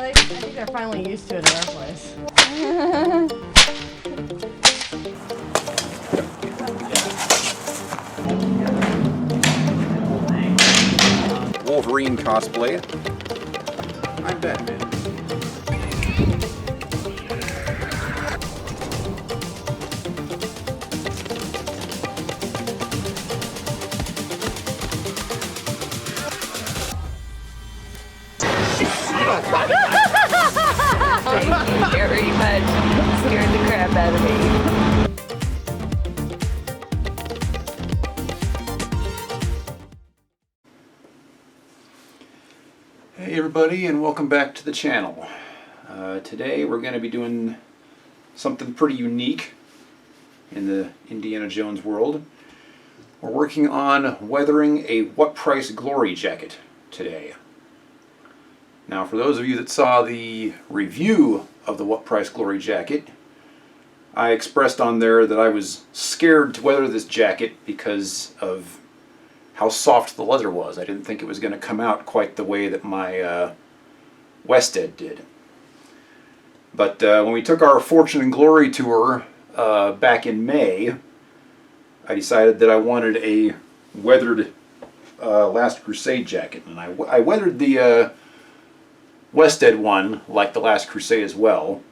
I think they're finally used to it in our place. Wolverine cosplay. I'm Batman. Thank you very much. You scared the crap out of me. Hey everybody, and welcome back to the channel. Today we're going to be doing something pretty unique in the Indiana Jones world. We're working on weathering a What Price Glory jacket today. Now, for those of you that saw the review of the What Price Glory jacket, I expressed on there that I was scared to weather this jacket because of how soft the leather was. I didn't think it was going to come out quite the way that my Wested did. But when we took our Fortune and Glory tour back in May, I decided that I wanted a weathered Last Crusade jacket. And I weathered the Wested one like the Last Crusade as well,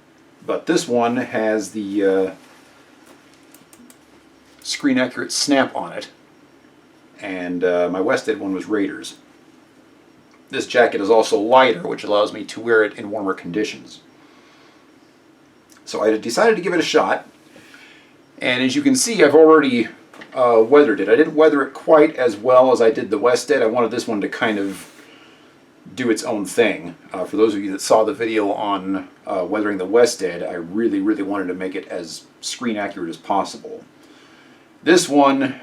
but this one has the screen accurate snap on it, and my Wested one was Raiders. This jacket is also lighter, which allows me to wear it in warmer conditions. So I decided to give it a shot, and as you can see, I've already weathered it. I didn't weather it quite as well as I did the Wested. I wanted this one to kind of do its own thing. For those of you that saw the video on weathering the Wested, I really wanted to make it as screen accurate as possible. This one,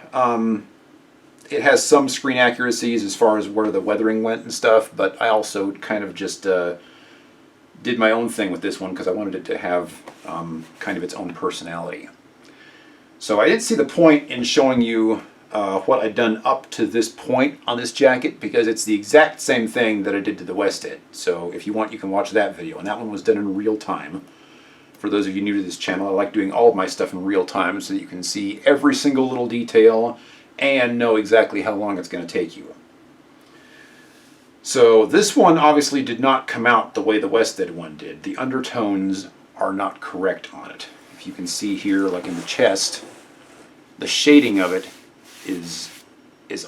it has some screen accuracies as far as where the weathering went and stuff, but I also kind of just did my own thing with this one because I wanted it to have kind of its own personality. So I didn't see the point in showing you what I'd done up to this point on this jacket, because it's the exact same thing that I did to the Wested. So if you want, you can watch that video, and that one was done in real time. For those of you new to this channel, I like doing all of my stuff in real time so that you can see every single little detail and know exactly how long it's going to take you. So this one obviously did not come out the way the Wested one did. The undertones are not correct on it. If you can see here, like in the chest, the shading of it is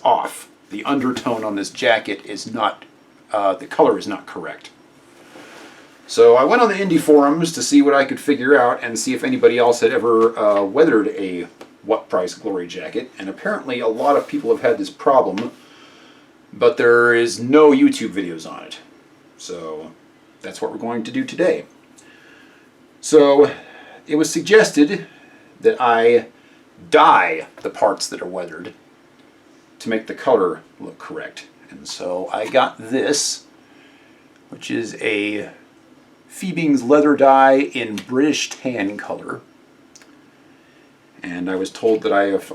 off. The undertone on this jacket is not, the color is not correct. So I went on the Indy forums to see what I could figure out and see if anybody else had ever weathered a What Price Glory jacket, and apparently a lot of people have had this problem, but there is no YouTube videos on it. So that's what we're going to do today. So it was suggested that I dye the parts that are weathered to make the color look correct. And so I got this, which is a Fiebings leather dye in British Tan color. And I was told that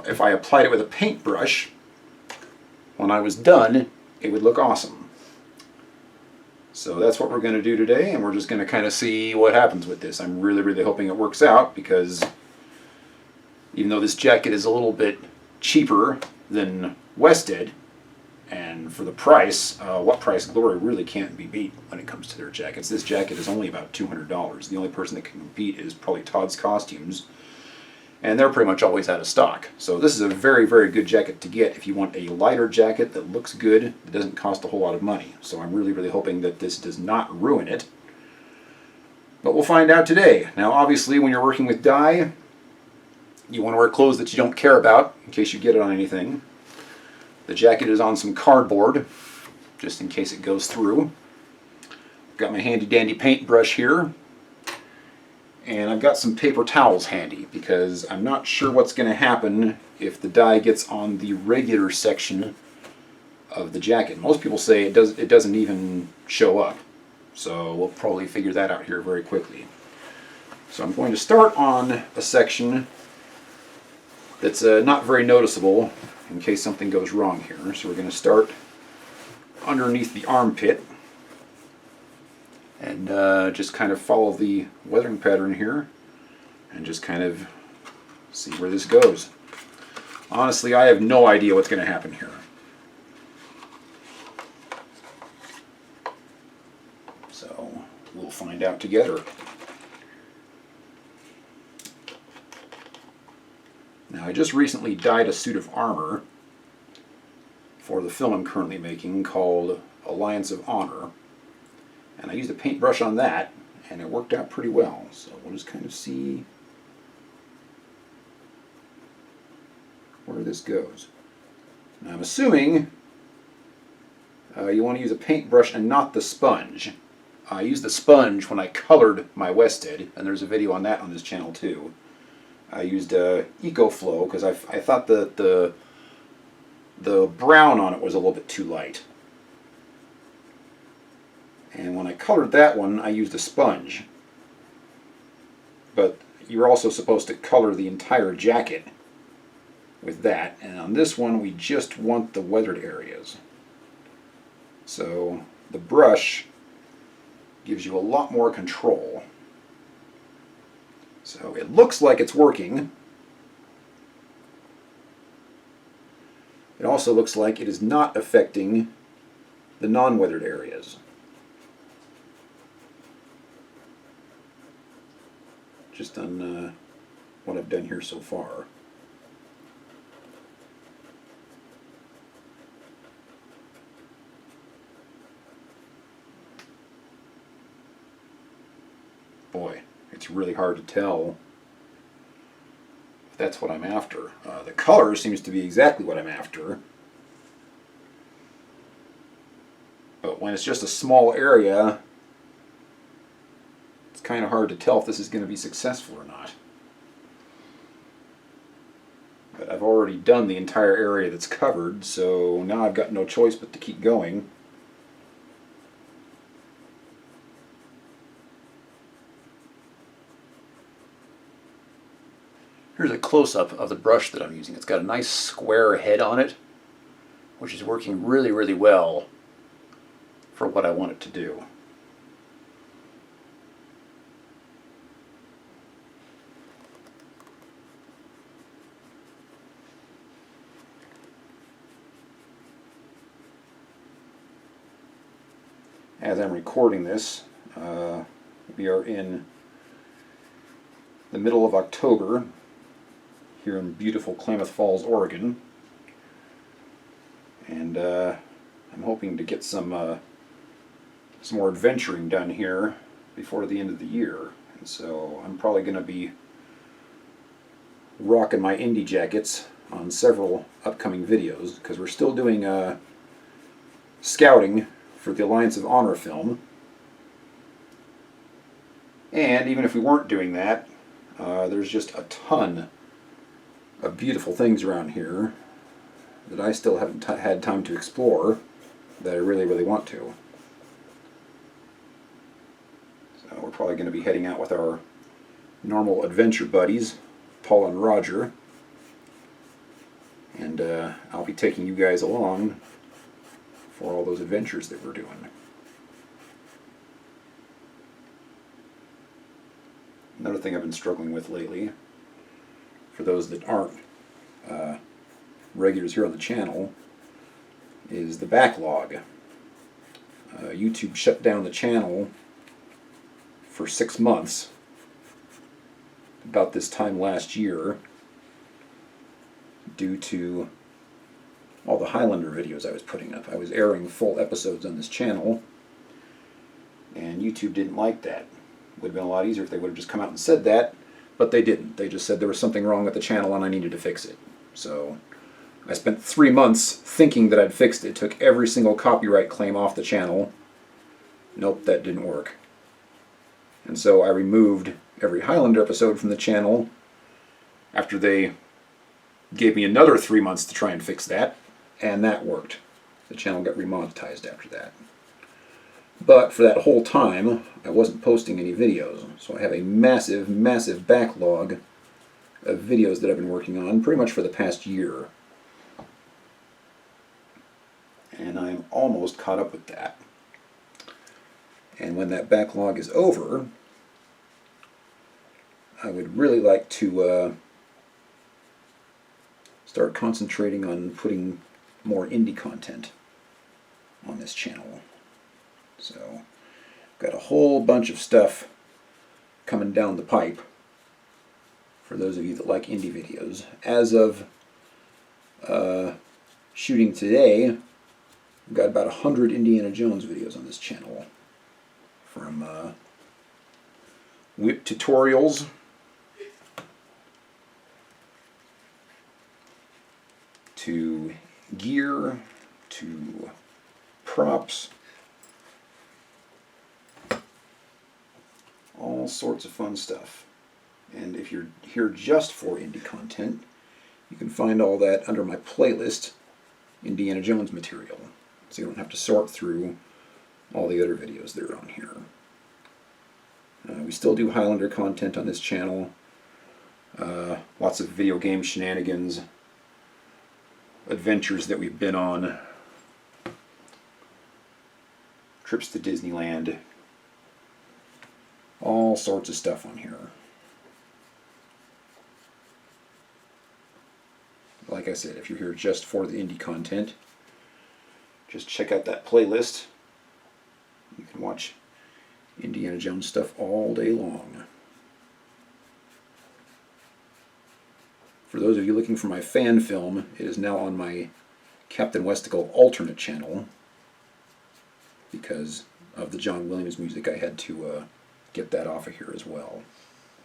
if I applied it with a paintbrush, when I was done, it would look awesome. So that's what we're going to do today, and we're just going to kind of see what happens with this. I'm really hoping it works out, because even though this jacket is a little bit cheaper than Wested, and for the price, What Price Glory really can't be beat when it comes to their jackets. This jacket is only about $200. The only person that can compete is probably Todd's Costumes, and they're pretty much always out of stock. So this is a very good jacket to get if you want a lighter jacket that looks good, that doesn't cost a whole lot of money. So I'm really hoping that this does not ruin it. But we'll find out today. Now obviously when you're working with dye, you want to wear clothes that you don't care about in case you get it on anything. The jacket is on some cardboard, just in case it goes through. Got my handy dandy paintbrush here. And I've got some paper towels handy, because I'm not sure what's going to happen if the dye gets on the regular section of the jacket. Most people say it doesn't even show up. So we'll probably figure that out here very quickly. So I'm going to start on a section that's not very noticeable in case something goes wrong here. So we're going to start underneath the armpit. and just kind of follow the weathering pattern here and just kind of see where this goes. Honestly, I have no idea what's going to happen here. So we'll find out together. Now, I just recently dyed a suit of armor for the film I'm currently making called Alliance of Honor. And I used a paintbrush on that, and it worked out pretty well. So we'll just kind of see where this goes. Now, I'm assuming you want to use a paintbrush and not the sponge. I used the sponge when I colored my Wested, and there's a video on that on this channel too. I used EcoFlow because I thought that the brown on it was a little bit too light. And when I colored that one, I used a sponge. But you're also supposed to color the entire jacket with that. And on this one, we just want the weathered areas. So the brush gives you a lot more control. So it looks like it's working. It also looks like it is not affecting the non-weathered areas. Just on what I've done here so far. Boy, it's really hard to tell if that's what I'm after. The color seems to be exactly what I'm after. But when it's just a small area, it's kind of hard to tell if this is going to be successful or not. But I've already done the entire area that's covered, so now I've got no choice but to keep going. Here's a close-up of the brush that I'm using. It's got a nice square head on it, which is working really, really well for what I want it to do. As I'm recording this, we are in the middle of October here in beautiful Klamath Falls, Oregon, and I'm hoping to get some more adventuring done here before the end of the year. And so I'm probably going to be rocking my Indy jackets on several upcoming videos, because we're still doing scouting for the Alliance of Honor film. And even if we weren't doing that, there's just a ton of beautiful things around here that I still haven't had time to explore that I really, really want to. So we're probably going to be heading out with our normal adventure buddies, Paul and Roger. And I'll be taking you guys along for all those adventures that we're doing. Another thing I've been struggling with lately, for those that aren't regulars here on the channel, is the backlog. YouTube shut down the channel for 6 months about this time last year due to all the Highlander videos I was putting up. I was airing full episodes on this channel, and YouTube didn't like that. Would have been a lot easier if they would have just come out and said that, but they didn't. They just said there was something wrong with the channel and I needed to fix it. So I spent 3 months thinking that I'd fixed it, took every single copyright claim off the channel. Nope, that didn't work. And so I removed every Highlander episode from the channel after they gave me another 3 months to try and fix that, and that worked. The channel got remonetized after that. But for that whole time, I wasn't posting any videos, so I have a massive, massive backlog of videos that I've been working on pretty much for the past year. And I'm almost caught up with that. And when that backlog is over, I would really like to start concentrating on putting more indie content on this channel. So, got a whole bunch of stuff coming down the pipe for those of you that like indie videos. As of shooting today, we've got about 100 Indiana Jones videos on this channel. From whip tutorials to gear to props, all sorts of fun stuff. And if you're here just for indie content, you can find all that under my playlist, Indiana Jones material. So you don't have to sort through all the other videos that are on here. We still do Highlander content on this channel. Lots of video game shenanigans, adventures that we've been on, trips to Disneyland, all sorts of stuff on here. Like I said, if you're here just for the indie content, just check out that playlist. You can watch Indiana Jones stuff all day long. For those of you looking for my fan film, it is now on my Captain Westicle alternate channel. Because of the John Williams music, I had to get that off of here as well.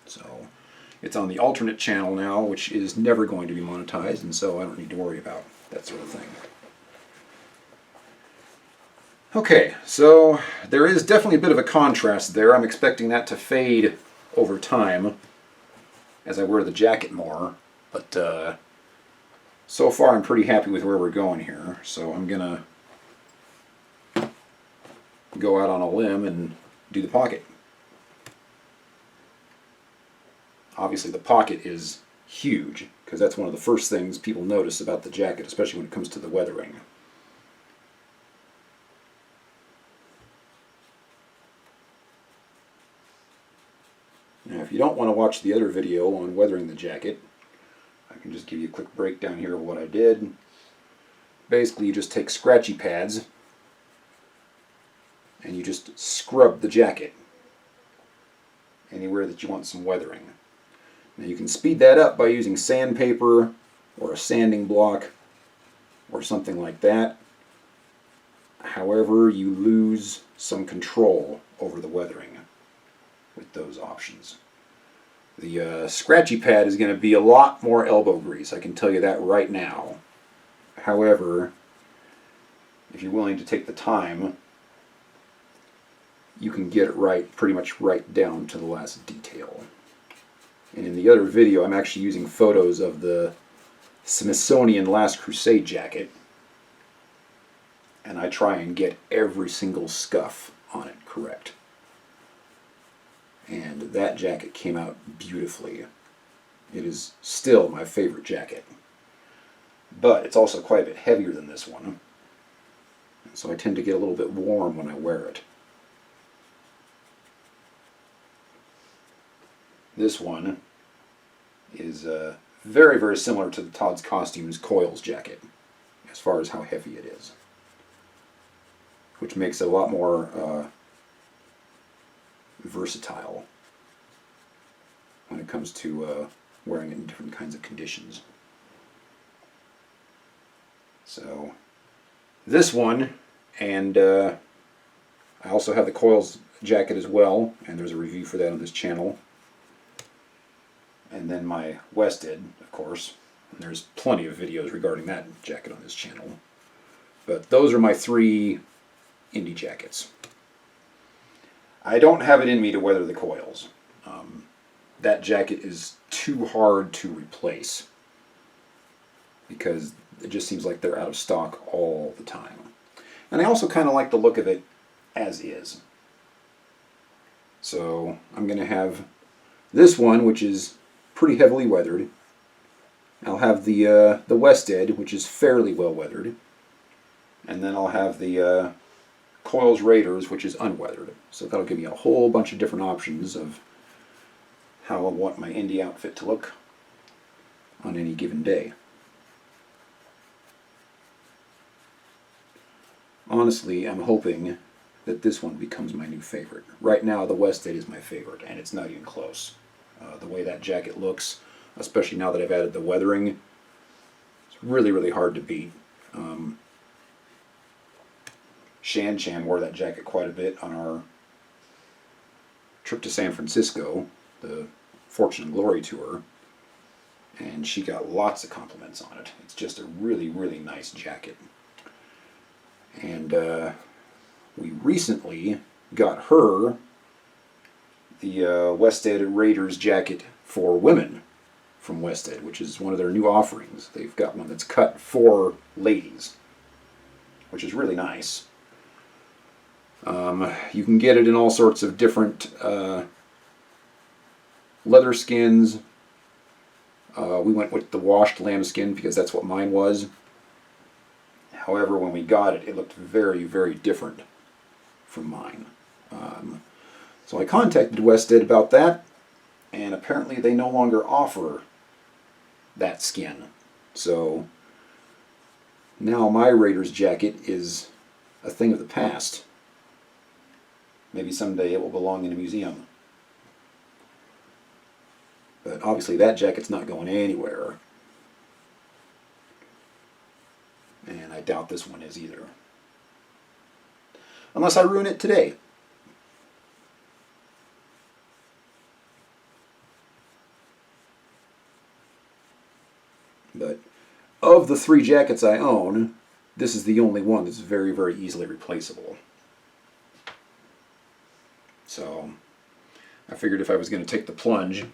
So it's on the alternate channel now, which is never going to be monetized, and so I don't need to worry about that sort of thing. Okay, so there is definitely a bit of a contrast there. I'm expecting that to fade over time as I wear the jacket more, but so far I'm pretty happy with where we're going here, so I'm gonna go out on a limb and do the pocket. Obviously the pocket is huge, because that's one of the first things people notice about the jacket, especially when it comes to the weathering. Now if you don't want to watch the other video on weathering the jacket, I can just give you a quick breakdown here of what I did. Basically you just take scratchy pads and you just scrub the jacket anywhere that you want some weathering. Now you can speed that up by using sandpaper or a sanding block or something like that. However, you lose some control over the weathering with those options. The scratchy pad is going to be a lot more elbow grease, I can tell you that right now. However, if you're willing to take the time, you can get it right, pretty much right down to the last detail. And in the other video, I'm actually using photos of the Smithsonian Last Crusade jacket, and I try and get every single scuff on it correct. And that jacket came out beautifully. It is still my favorite jacket. But it's also quite a bit heavier than this one, so I tend to get a little bit warm when I wear it. This one is very, very similar to the Todd's Costumes Coils jacket, as far as how heavy it is. Which makes it a lot more versatile when it comes to wearing it in different kinds of conditions. So, this one, and I also have the Coils jacket as well, and there's a review for that on this channel. And then my Wested, of course, and there's plenty of videos regarding that jacket on this channel. But those are my three Indy jackets. I don't have it in me to weather the Coils. That jacket is too hard to replace because it just seems like they're out of stock all the time. And I also kind of like the look of it as is. So I'm going to have this one, which is pretty heavily weathered. I'll have the Wested, which is fairly well weathered. And then I'll have the Coils Raiders, which is unweathered. So that'll give me a whole bunch of different options of how I want my Indy outfit to look on any given day. Honestly, I'm hoping that this one becomes my new favorite. Right now, the Wested is my favorite, and it's not even close. The way that jacket looks, especially now that I've added the weathering, it's really, really hard to beat. Shan Chan wore that jacket quite a bit on our trip to San Francisco, the Fortune and Glory tour, and she got lots of compliments on it. It's just a really, really nice jacket. And we recently got her the Wested Raiders jacket for women from Wested, which is one of their new offerings. They've got one that's cut for ladies, which is really nice. You can get it in all sorts of different leather skins. We went with the washed lambskin because that's what mine was. However, when we got it, it looked very, very different from mine. So I contacted Wested about that, and apparently they no longer offer that skin. So now my Raiders jacket is a thing of the past. Maybe someday it will belong in a museum. But obviously that jacket's not going anywhere. And I doubt this one is either. Unless I ruin it today. But of the 3 jackets I own, this is the only one that's very, very easily replaceable. So I figured if I was going to take the plunge,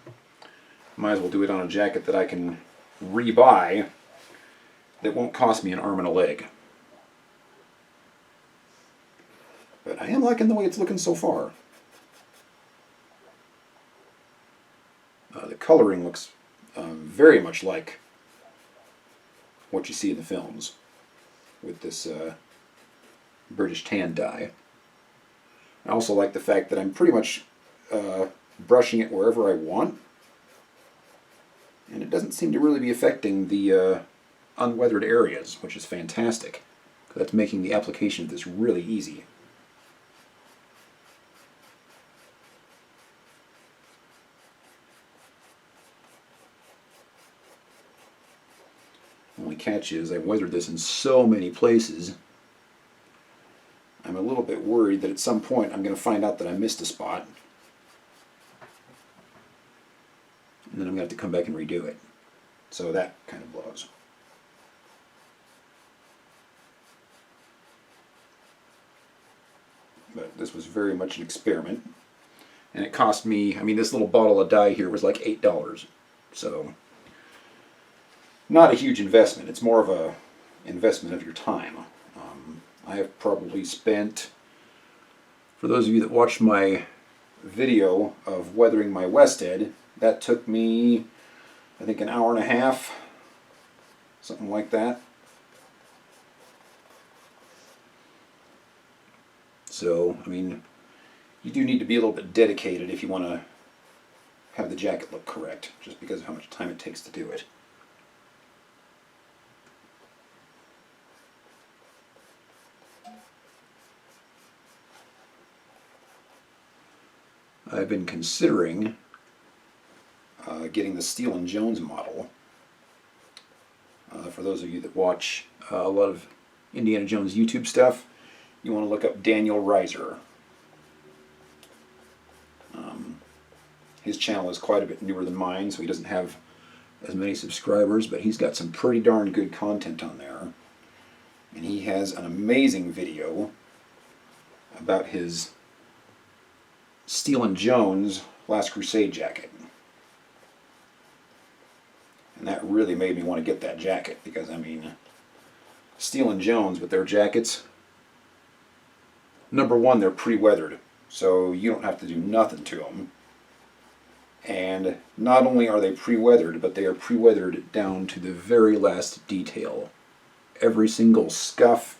might as well do it on a jacket that I can rebuy that won't cost me an arm and a leg. But I am liking the way it's looking so far. The coloring looks very much like what you see in the films with this British Tan dye. I also like the fact that I'm pretty much brushing it wherever I want, and it doesn't seem to really be affecting the unweathered areas, which is fantastic. That's making the application of this really easy. Only catch is I've weathered this in so many places. I'm a little bit worried that at some point I'm going to find out that I missed a spot. And then I'm going to have to come back and redo it. So that kind of blows. But this was very much an experiment. And it cost me, I mean, this little bottle of dye here was like $8. So not a huge investment. It's more of a investment of your time. I have probably spent, for those of you that watched my video of weathering my Wested, that took me, I think, an hour and a half, something like that. So, I mean, you do need to be a little bit dedicated if you want to have the jacket look correct, just because of how much time it takes to do it. I've been considering getting the Steele and Jones model. For those of you that watch a lot of Indiana Jones YouTube stuff, you want to look up Daniel Reiser. His channel is quite a bit newer than mine, so he doesn't have as many subscribers, but he's got some pretty darn good content on there. And he has an amazing video about his Steele and Jones Last Crusade jacket. And that really made me want to get that jacket, because, I mean, Steele and Jones with their jackets, number one, they're pre-weathered, so you don't have to do nothing to them. And not only are they pre-weathered, but they are pre-weathered down to the very last detail. Every single scuff,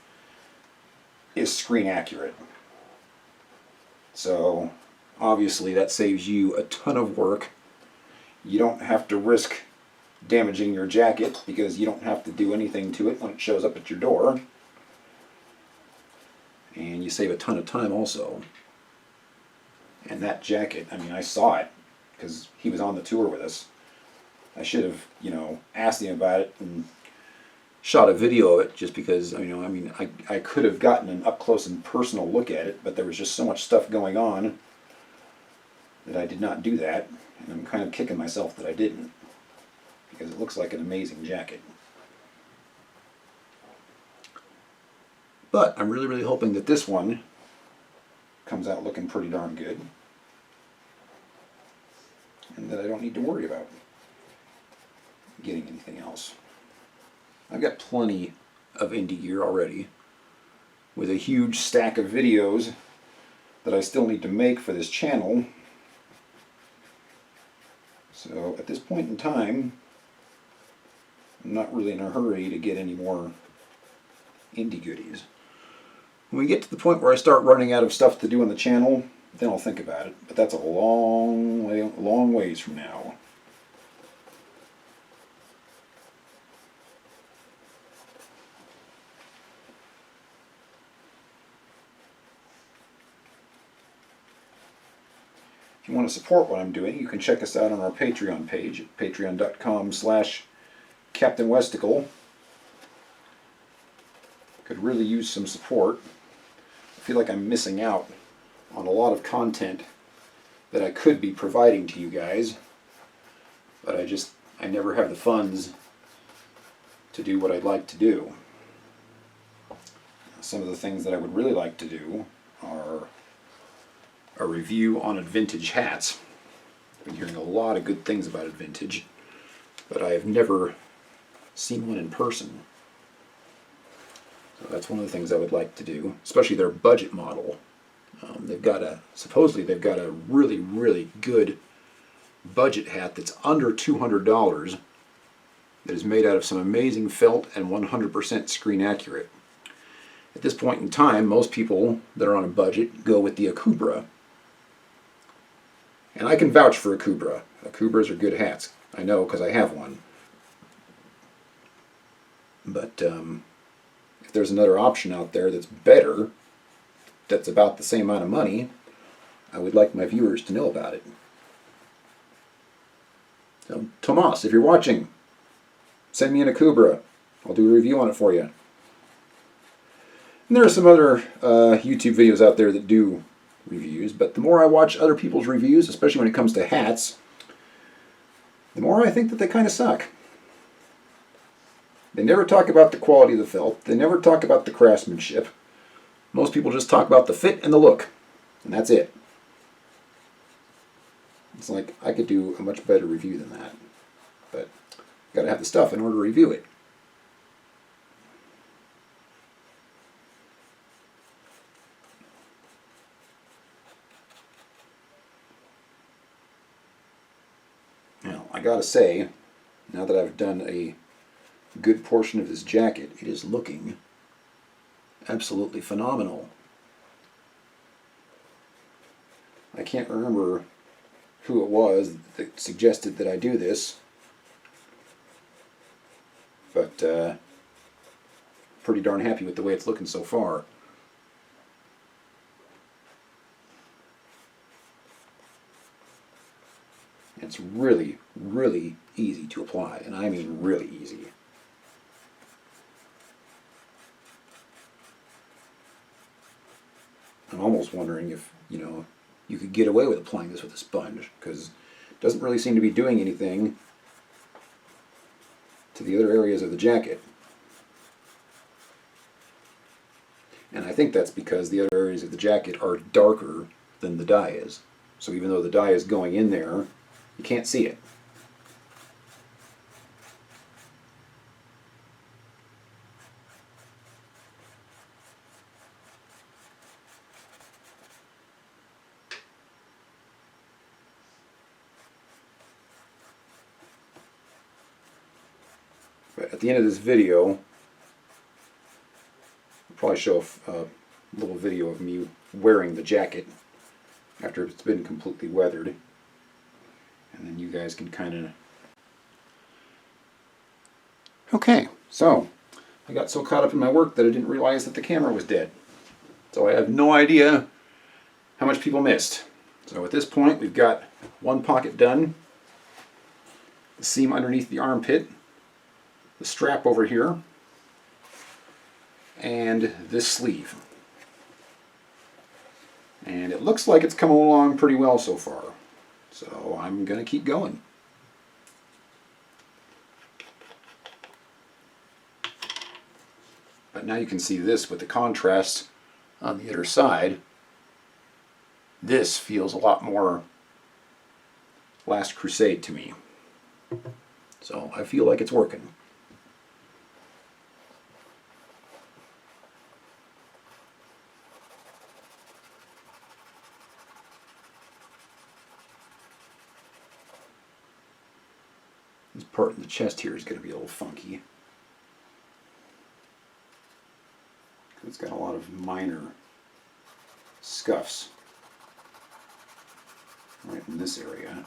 is screen accurate. So obviously that saves you a ton of work. You don't have to risk damaging your jacket because you don't have to do anything to it when it shows up at your door. And you save a ton of time also. And that jacket, I mean, I saw it because he was on the tour with us. I should have, asked him about it and shot a video of it just because, I could have gotten an up close and personal look at it, but there was just so much stuff going on that I did not do that. And I'm kind of kicking myself that I didn't, because it looks like an amazing jacket. But I'm really, really hoping that this one comes out looking pretty darn good, and that I don't need to worry about getting anything else. I've got plenty of Indy gear already, with a huge stack of videos that I still need to make for this channel. So at this point in time, I'm not really in a hurry to get any more Indy goodies. When we get to the point where I start running out of stuff to do on the channel, then I'll think about it. But that's a long ways from now. If you want to support what I'm doing, you can check us out on our Patreon page at patreon.com/CaptainWesticle. Could really use some support. I feel like I'm missing out on a lot of content that I could be providing to you guys, but I never have the funds to do what I'd like to do. Some of the things that I would really like to do are a review on vintage hats. I've been hearing a lot of good things about vintage, but I have never seen one in person. So that's one of the things I would like to do, especially their budget model. Supposedly they've got a really, really good budget hat that's under $200 that is made out of some amazing felt and 100% screen accurate. At this point in time, most people that are on a budget go with the Akubra. And I can vouch for Akubra. Akubras are good hats. I know because I have one. But if there's another option out there that's better, that's about the same amount of money, I would like my viewers to know about it. So, Tomas, if you're watching, send me an Akubra. I'll do a review on it for you. And there are some other YouTube videos out there that do reviews, but the more I watch other people's reviews, especially when it comes to hats, the more I think that they kind of suck. They never talk about the quality of the felt. They never talk about the craftsmanship. Most people just talk about the fit and the look, and that's it. It's like I could do a much better review than that, but I've got to have the stuff in order to review it. Now, I gotta say, now that I've done a good portion of this jacket, it is looking absolutely phenomenal. I can't remember who it was that suggested that I do this, but pretty darn happy with the way it's looking so far. It's really, really easy to apply, and I mean really easy. I'm almost wondering if, you could get away with applying this with a sponge, because it doesn't really seem to be doing anything to the other areas of the jacket. And I think that's because the other areas of the jacket are darker than the dye is. So even though the dye is going in there, you can't see it. But at the end of this video, I'll probably show little video of me wearing the jacket after it's been completely weathered. And then you guys can kind of... Okay, so I got so caught up in my work that I didn't realize that the camera was dead. So I have no idea how much people missed. So at this point we've got one pocket done, the seam underneath the armpit, the strap over here, and this sleeve. And it looks like it's coming along pretty well so far. So I'm going to keep going. But now you can see this with the contrast on the other side. This feels a lot more Last Crusade to me. So I feel like it's working. This part in the chest here is going to be a little funky. It's got a lot of minor scuffs right in this area.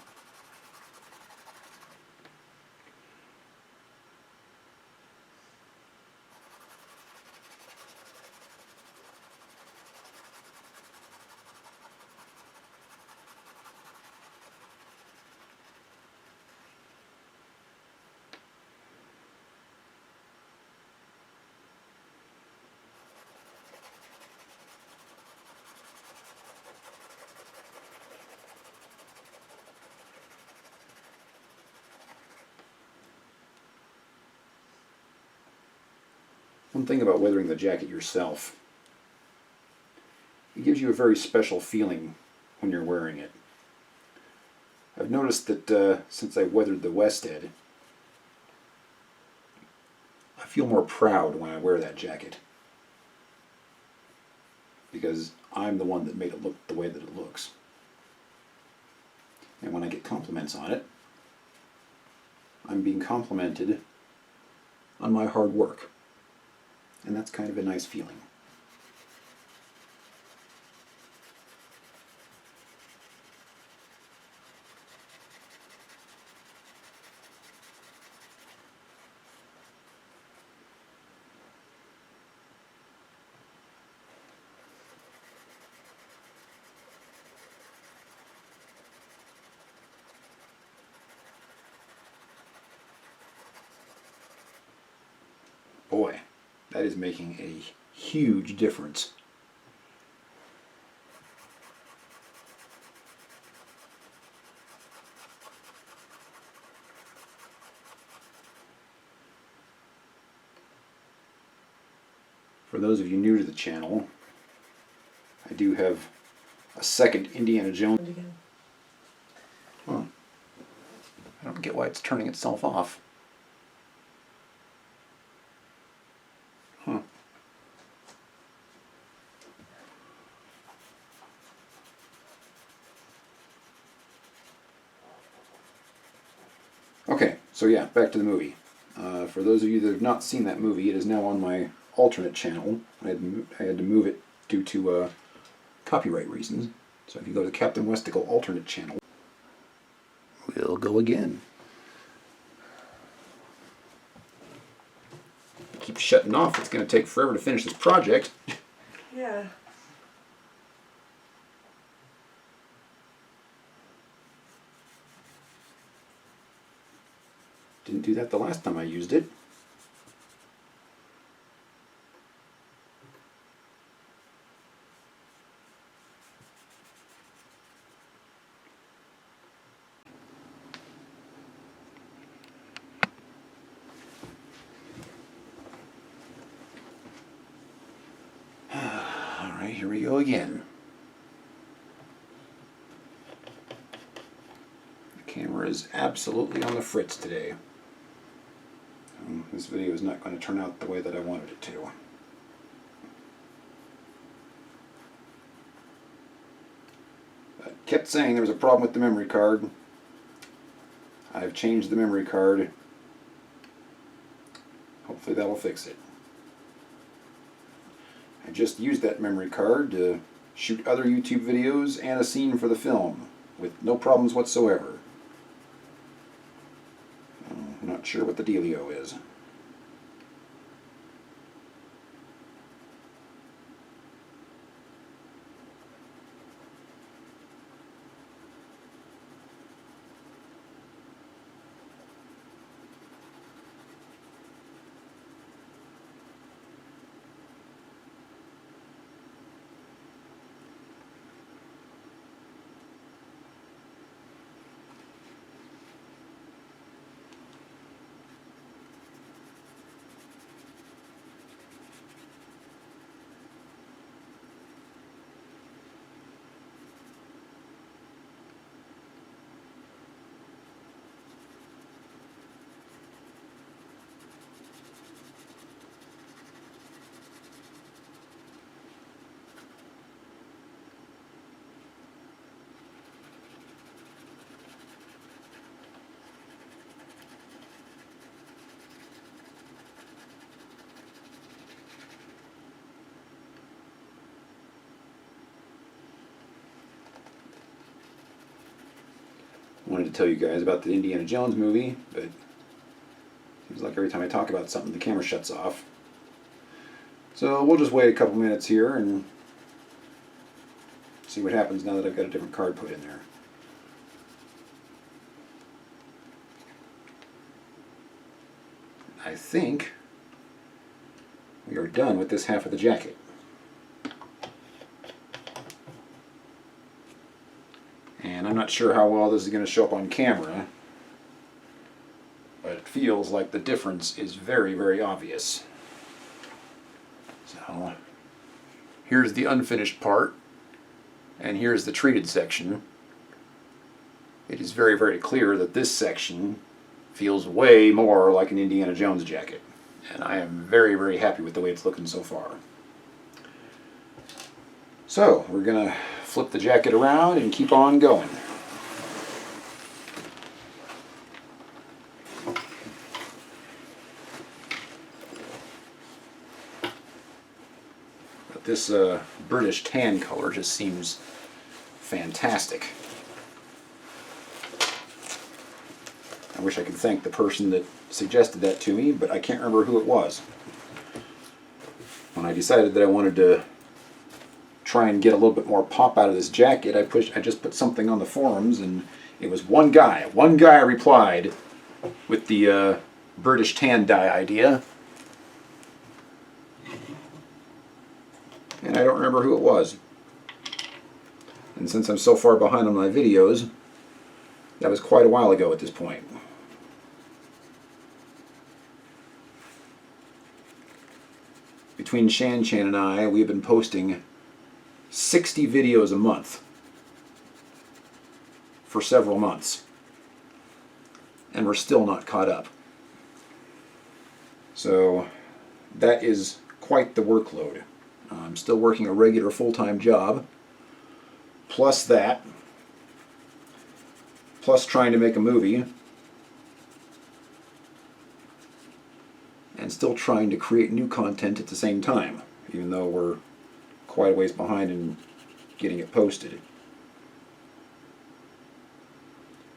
One thing about weathering the jacket yourself, it gives you a very special feeling when you're wearing it. I've noticed that since I weathered the Westhead, I feel more proud when I wear that jacket. Because I'm the one that made it look the way that it looks. And when I get compliments on it, I'm being complimented on my hard work. And that's kind of a nice feeling. Boy, that is making a huge difference. For those of you new to the channel, I do have a second Indiana Jones. Huh. I don't get why it's turning itself off. Huh. Okay, so yeah, back to the movie. For those of you that have not seen that movie, it is now on my alternate channel. I had to move it due to copyright reasons. So if you go to Captain Westicle alternate channel, we'll go again. Keep shutting off. It's going to take forever to finish this project. Yeah. Didn't do that the last time I used it. Alright, here we go again. The camera is absolutely on the fritz today. This video is not going to turn out the way that I wanted it to. I kept saying there was a problem with the memory card. I've changed the memory card. Hopefully that'll fix it. I just used that memory card to shoot other YouTube videos and a scene for the film with no problems whatsoever. I'm not sure what the dealio is. Wanted to tell you guys about the Indiana Jones movie, but it seems like every time I talk about something, the camera shuts off. So we'll just wait a couple minutes here and see what happens now that I've got a different card put in there. I think we are done with this half of the jacket. And I'm not sure how well this is going to show up on camera, but it feels like the difference is very, very obvious. So here's the unfinished part, and here's the treated section. It is very, very clear that this section feels way more like an Indiana Jones jacket, and I am very, very happy with the way it's looking so far. So we're going to flip the jacket around and keep on going. But this British tan color just seems fantastic. I wish I could thank the person that suggested that to me, but I can't remember who it was. When I decided that I wanted to try and get a little bit more pop out of this jacket, I just put something on the forums, and it was one guy. One guy replied with the British tan dye idea, and I don't remember who it was. And since I'm so far behind on my videos, that was quite a while ago at this point. Between Shan and I, we've been posting 60 videos a month for several months, and we're still not caught up. So that is quite the workload. I'm still working a regular full-time job, plus that, plus trying to make a movie, and still trying to create new content at the same time, even though we're quite a ways behind in getting it posted.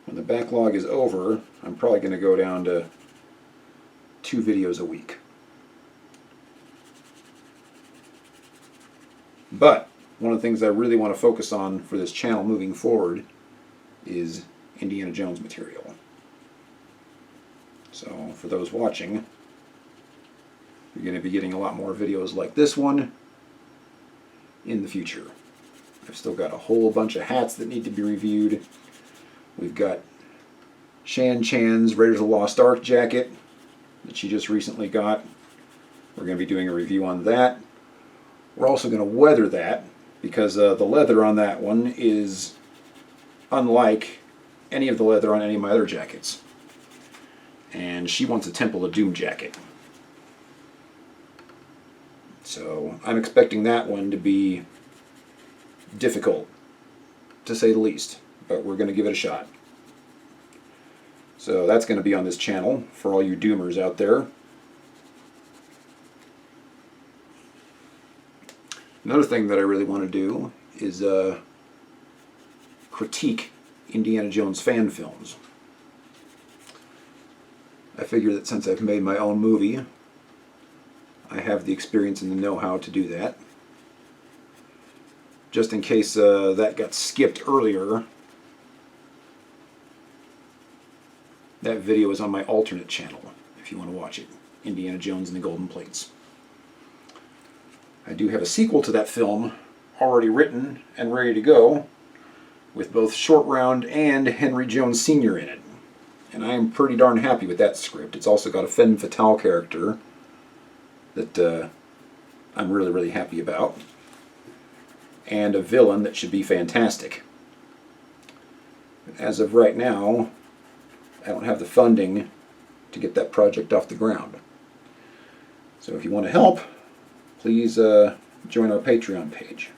When the backlog is over, I'm probably going to go down to 2 videos a week. But one of the things I really want to focus on for this channel moving forward is Indiana Jones material. So for those watching, you're going to be getting a lot more videos like this one in the future. I've still got a whole bunch of hats that need to be reviewed. We've got Shan Chan's Raiders of the Lost Ark jacket that she just recently got. We're going to be doing a review on that. We're also going to weather that because the leather on that one is unlike any of the leather on any of my other jackets. And she wants a Temple of Doom jacket. So I'm expecting that one to be difficult, to say the least, but we're going to give it a shot. So that's going to be on this channel for all you Doomers out there. Another thing that I really want to do is critique Indiana Jones fan films. I figure that since I've made my own movie, I have the experience and the know-how to do that. Just in case that got skipped earlier, that video is on my alternate channel, if you want to watch it, Indiana Jones and the Golden Plates. I do have a sequel to that film already written and ready to go, with both Short Round and Henry Jones Sr. in it. And I am pretty darn happy with that script. It's also got a femme fatale character that I'm really, really happy about, and a villain that should be fantastic. As of right now, I don't have the funding to get that project off the ground. So if you want to help, please join our Patreon page.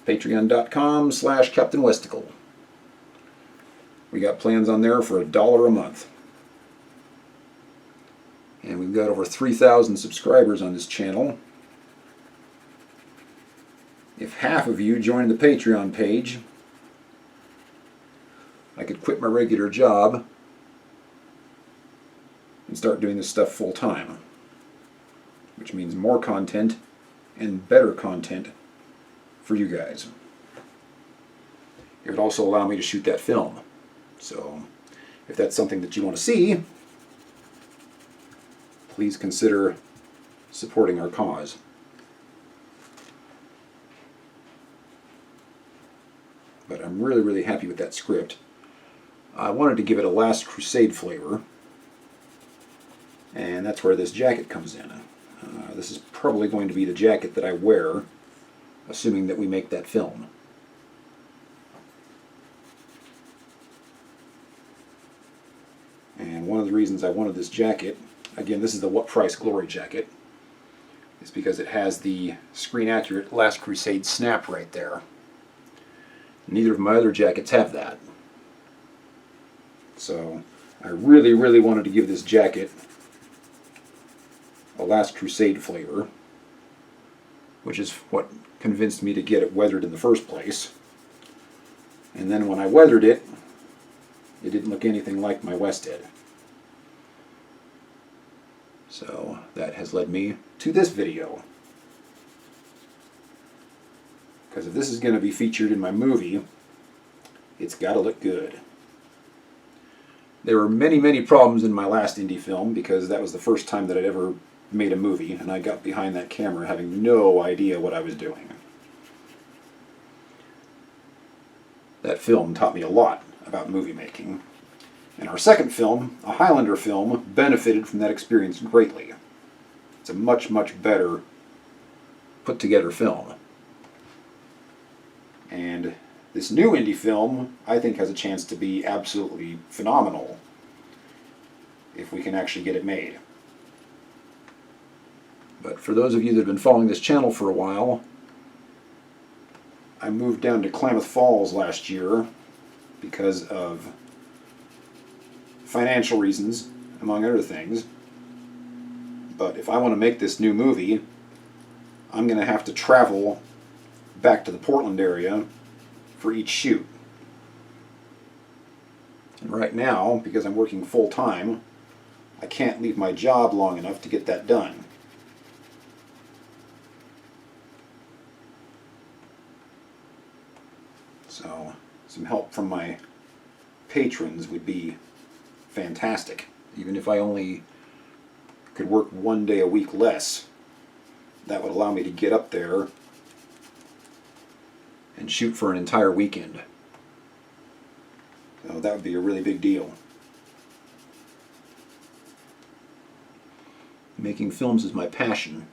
Patreon.com/Captain Westicle. We got plans on there for $1 a month. And we've got over 3,000 subscribers on this channel. If half of you join the Patreon page, I could quit my regular job and start doing this stuff full time, which means more content and better content for you guys. It would also allow me to shoot that film. So if that's something that you want to see, please consider supporting our cause. But I'm really, really happy with that script. I wanted to give it a Last Crusade flavor, and that's where this jacket comes in. This is probably going to be the jacket that I wear, assuming that we make that film. And one of the reasons I wanted this jacket, again, this is the What Price Glory jacket, is because it has the screen-accurate Last Crusade snap right there. Neither of my other jackets have that. So I really, really wanted to give this jacket a Last Crusade flavor, which is what convinced me to get it weathered in the first place. And then when I weathered it, it didn't look anything like my Westhead. So that has led me to this video. Because if this is going to be featured in my movie, it's got to look good. There were many, many problems in my last Indy film, because that was the first time that I'd ever made a movie, and I got behind that camera having no idea what I was doing. That film taught me a lot about movie making. And our second film, a Highlander film, benefited from that experience greatly. It's a much, much better put together film. And this new Indy film, I think, has a chance to be absolutely phenomenal if we can actually get it made. But for those of you that have been following this channel for a while, I moved down to Klamath Falls last year because of financial reasons, among other things. But if I want to make this new movie, I'm going to have to travel back to the Portland area for each shoot. And right now, because I'm working full-time, I can't leave my job long enough to get that done. So, some help from my patrons would be fantastic. Even if I only could work 1 day a week less, that would allow me to get up there and shoot for an entire weekend. So that would be a really big deal. Making films is my passion,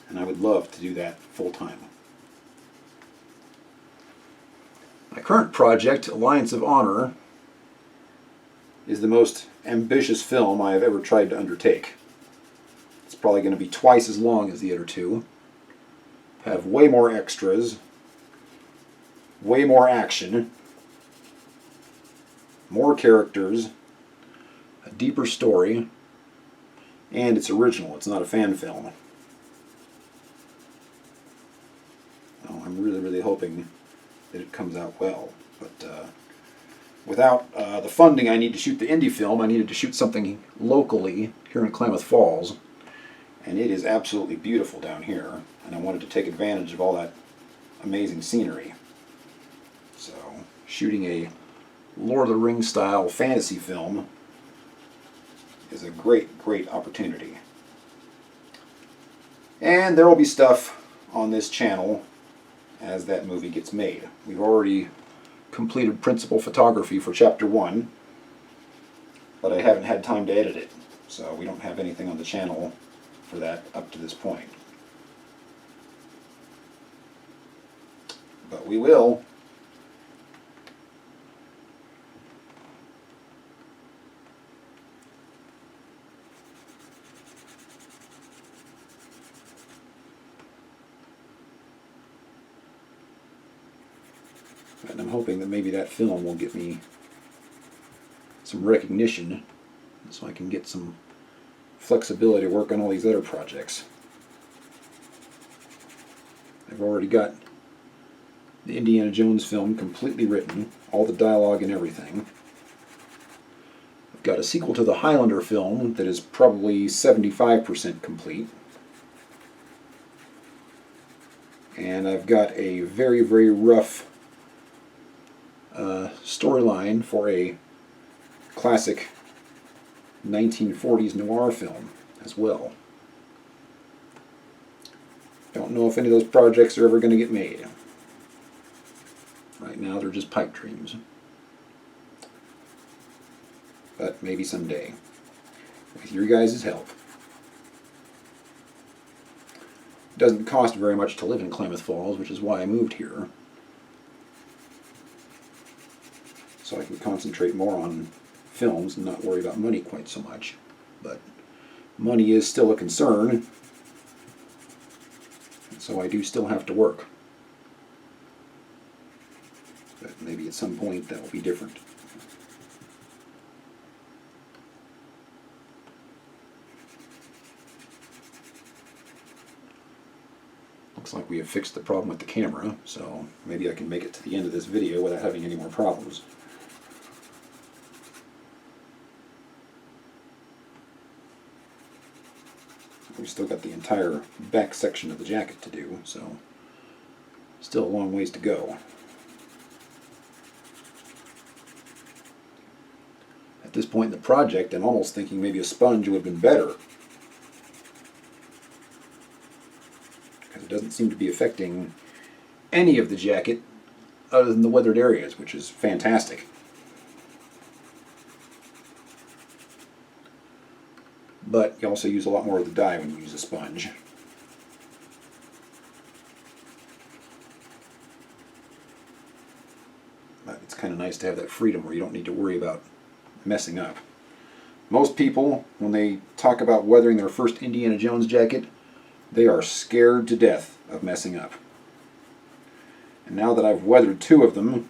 and I would love to do that full time. My current project, Alliance of Honor, is the most ambitious film I have ever tried to undertake. It's probably going to be twice as long as the other two, have way more extras, way more action, more characters, a deeper story, and it's original. It's not a fan film. hoping that it comes out well. But without the funding I need to shoot the Indy film, I needed to shoot something locally here in Klamath Falls. And it is absolutely beautiful down here. And I wanted to take advantage of all that amazing scenery. So, shooting a Lord of the Rings style fantasy film is a great, great opportunity. And there will be stuff on this channel as that movie gets made. We've already completed principal photography for Chapter 1, but I haven't had time to edit it, so we don't have anything on the channel for that up to this point. But we will. And I'm hoping that maybe that film will get me some recognition so I can get some flexibility to work on all these other projects. I've already got the Indiana Jones film completely written, all the dialogue and everything. I've got a sequel to the Highlander film that is probably 75% complete. And I've got a very, very rough storyline for a classic 1940s noir film as well. Don't know if any of those projects are ever going to get made. Right now they're just pipe dreams. But maybe someday, with your guys' help. It doesn't cost very much to live in Klamath Falls, which is why I moved here. So I can concentrate more on films and not worry about money quite so much. But money is still a concern, and so I do still have to work. But maybe at some point that will be different. Looks like we have fixed the problem with the camera, so maybe I can make it to the end of this video without having any more problems. We've still got the entire back section of the jacket to do, so still a long ways to go. At this point in the project, I'm almost thinking maybe a sponge would have been better, because it doesn't seem to be affecting any of the jacket other than the weathered areas, which is fantastic. But you also use a lot more of the dye when you use a sponge. But it's kind of nice to have that freedom where you don't need to worry about messing up. Most people, when they talk about weathering their first Indiana Jones jacket, they are scared to death of messing up. And now that I've weathered 2 of them,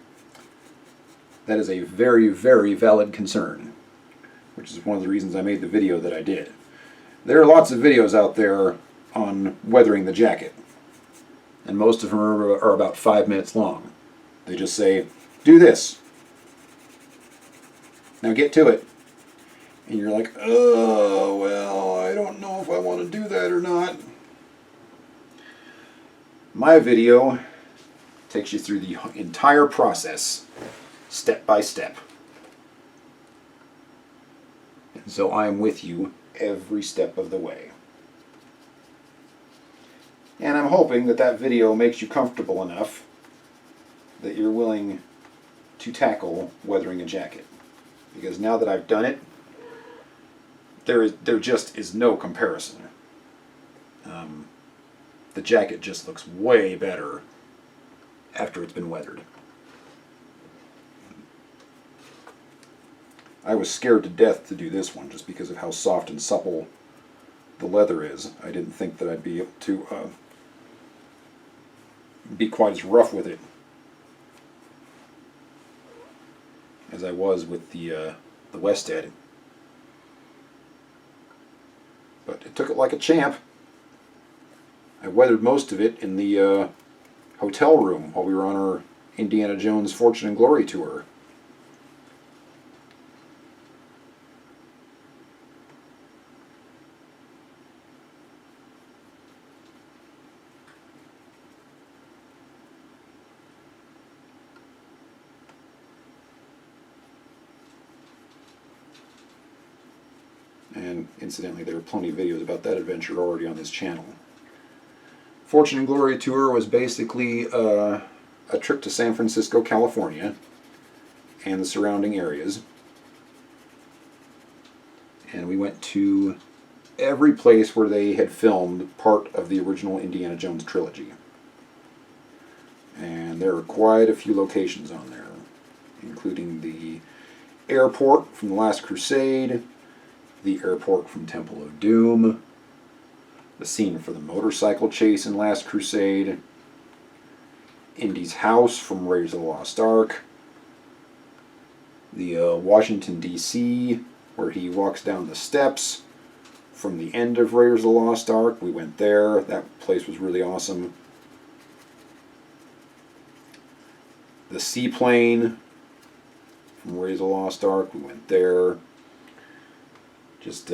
that is a very, very valid concern, which is one of the reasons I made the video that I did. There are lots of videos out there on weathering the jacket, and most of them are about 5 minutes long. They just say, do this. Now get to it. And you're like, oh, well, I don't know if I want to do that or not. My video takes you through the entire process, step by step. And so I am with you every step of the way. And I'm hoping that that video makes you comfortable enough that you're willing to tackle weathering a jacket. Because now that I've done it, there just is no comparison. The jacket just looks way better after it's been weathered. I was scared to death to do this one just because of how soft and supple the leather is. I didn't think that I'd be able to be quite as rough with it as I was with the Westhead. But it took it like a champ. I weathered most of it in the hotel room while we were on our Indiana Jones Fortune and Glory tour. And incidentally, there are plenty of videos about that adventure already on this channel. Fortune and Glory tour was basically a trip to San Francisco, California, and the surrounding areas. And we went to every place where they had filmed part of the original Indiana Jones trilogy. And there are quite a few locations on there, including the airport from The Last Crusade, the airport from Temple of Doom, the scene for the motorcycle chase in Last Crusade, Indy's house from Raiders of the Lost Ark, the Washington, D.C., where he walks down the steps from the end of Raiders of the Lost Ark. We went there. That place was really awesome. The seaplane from Raiders of the Lost Ark. We went there. Just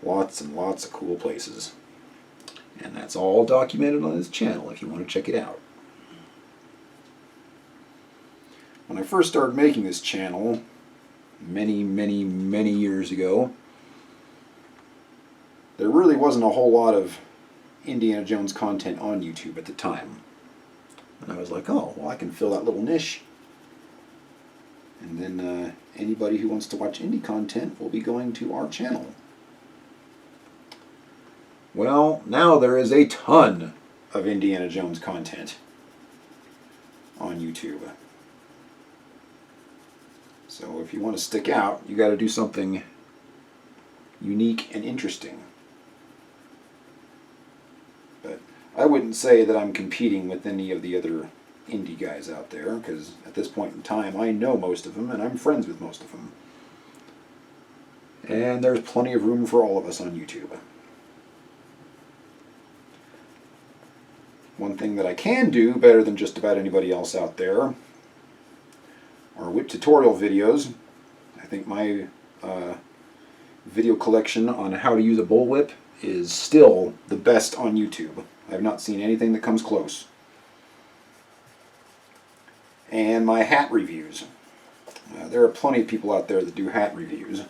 lots and lots of cool places. And that's all documented on this channel if you want to check it out. When I first started making this channel, many, many, many years ago, there really wasn't a whole lot of Indiana Jones content on YouTube at the time. And I was like, oh, well, I can fill that little niche. And then anybody who wants to watch indie content will be going to our channel. Well, now there is a ton of Indiana Jones content on YouTube. So if you want to stick out, you got to do something unique and interesting. But I wouldn't say that I'm competing with any of the other indie guys out there, because at this point in time I know most of them and I'm friends with most of them. And there's plenty of room for all of us on YouTube. One thing that I can do better than just about anybody else out there are whip tutorial videos. I think my video collection on how to use a bullwhip is still the best on YouTube. I have not seen anything that comes close. And my hat reviews. There are plenty of people out there that do hat reviews.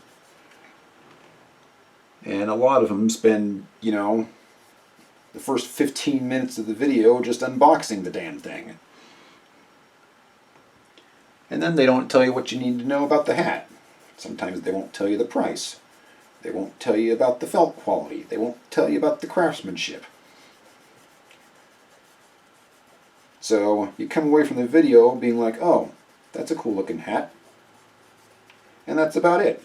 And a lot of them spend, you know, the first 15 minutes of the video just unboxing the damn thing. And then they don't tell you what you need to know about the hat. Sometimes they won't tell you the price. They won't tell you about the felt quality. They won't tell you about the craftsmanship. So you come away from the video being like, oh, that's a cool looking hat. And that's about it.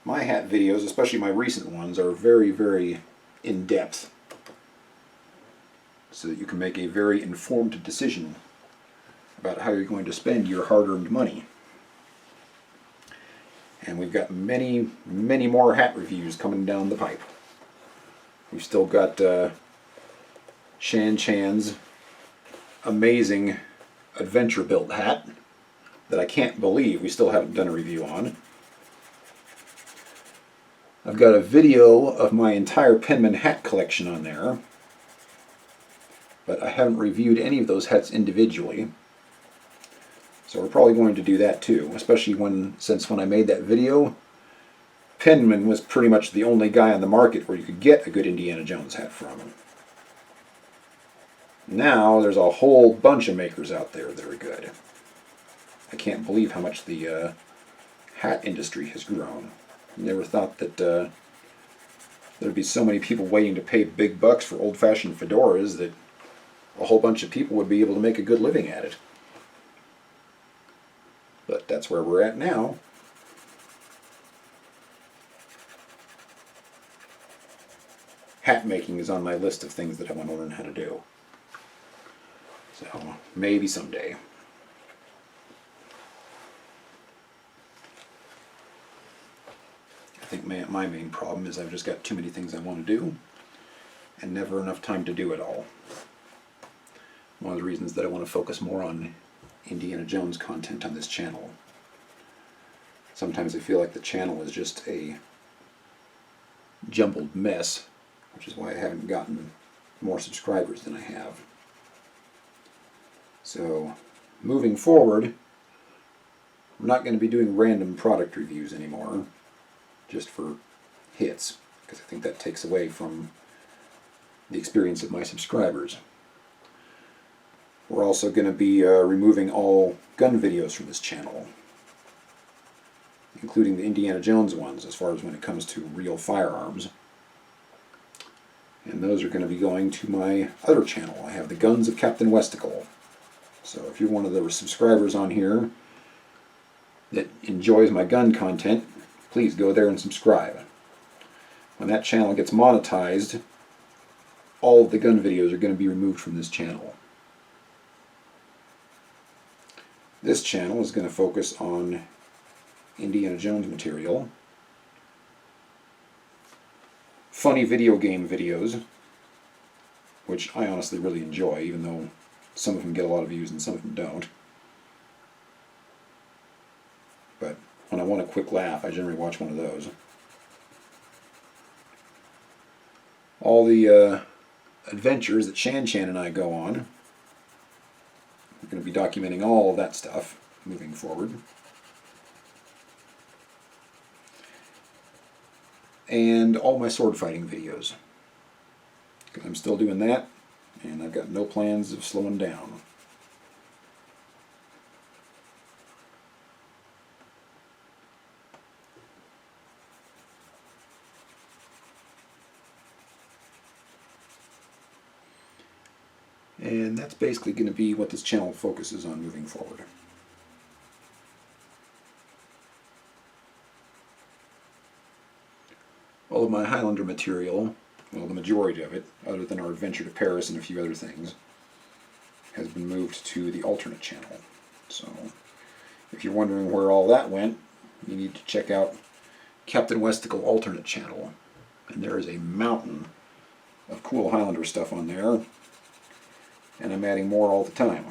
My hat videos, especially my recent ones, are very, very in-depth. So that you can make a very informed decision about how you're going to spend your hard-earned money. And we've got many, many more hat reviews coming down the pipe. We've still got Shan Chan's amazing adventure built hat that I can't believe we still haven't done a review on. I've got a video of my entire Penman hat collection on there, but I haven't reviewed any of those hats individually. So we're probably going to do that too, especially since when I made that video, Penman was pretty much the only guy on the market where you could get a good Indiana Jones hat from. Now there's a whole bunch of makers out there that are good. I can't believe how much the hat industry has grown. Never thought that there'd be so many people waiting to pay big bucks for old-fashioned fedoras that a whole bunch of people would be able to make a good living at it. But that's where we're at now. Hat making is on my list of things that I want to learn how to do. So maybe someday. I think my main problem is I've just got too many things I want to do, and never enough time to do it all. One of the reasons that I want to focus more on Indiana Jones content on this channel. Sometimes I feel like the channel is just a jumbled mess, which is why I haven't gotten more subscribers than I have. So, moving forward, I'm not going to be doing random product reviews anymore, just for hits, because I think that takes away from the experience of my subscribers. We're also going to be removing all gun videos from this channel, including the Indiana Jones ones, as far as when it comes to real firearms. And those are going to be going to my other channel. I have the Guns of Captain Westicle. So if you're one of the subscribers on here that enjoys my gun content, please go there and subscribe. When that channel gets monetized, all of the gun videos are going to be removed from this channel. This channel is going to focus on Indiana Jones material, funny video game videos, which I honestly really enjoy, even though some of them get a lot of views and some of them don't. But when I want a quick laugh, I generally watch one of those. All the adventures that Shan and I go on, we're going to be documenting all of that stuff moving forward. And all my sword fighting videos. I'm still doing that, and I've got no plans of slowing down. And that's basically going to be what this channel focuses on moving forward. All of my Highlander material, well, the majority of it, other than our adventure to Paris and a few other things, has been moved to the alternate channel. So, if you're wondering where all that went, you need to check out Captain Westicle alternate channel. And there is a mountain of cool Highlander stuff on there, and I'm adding more all the time.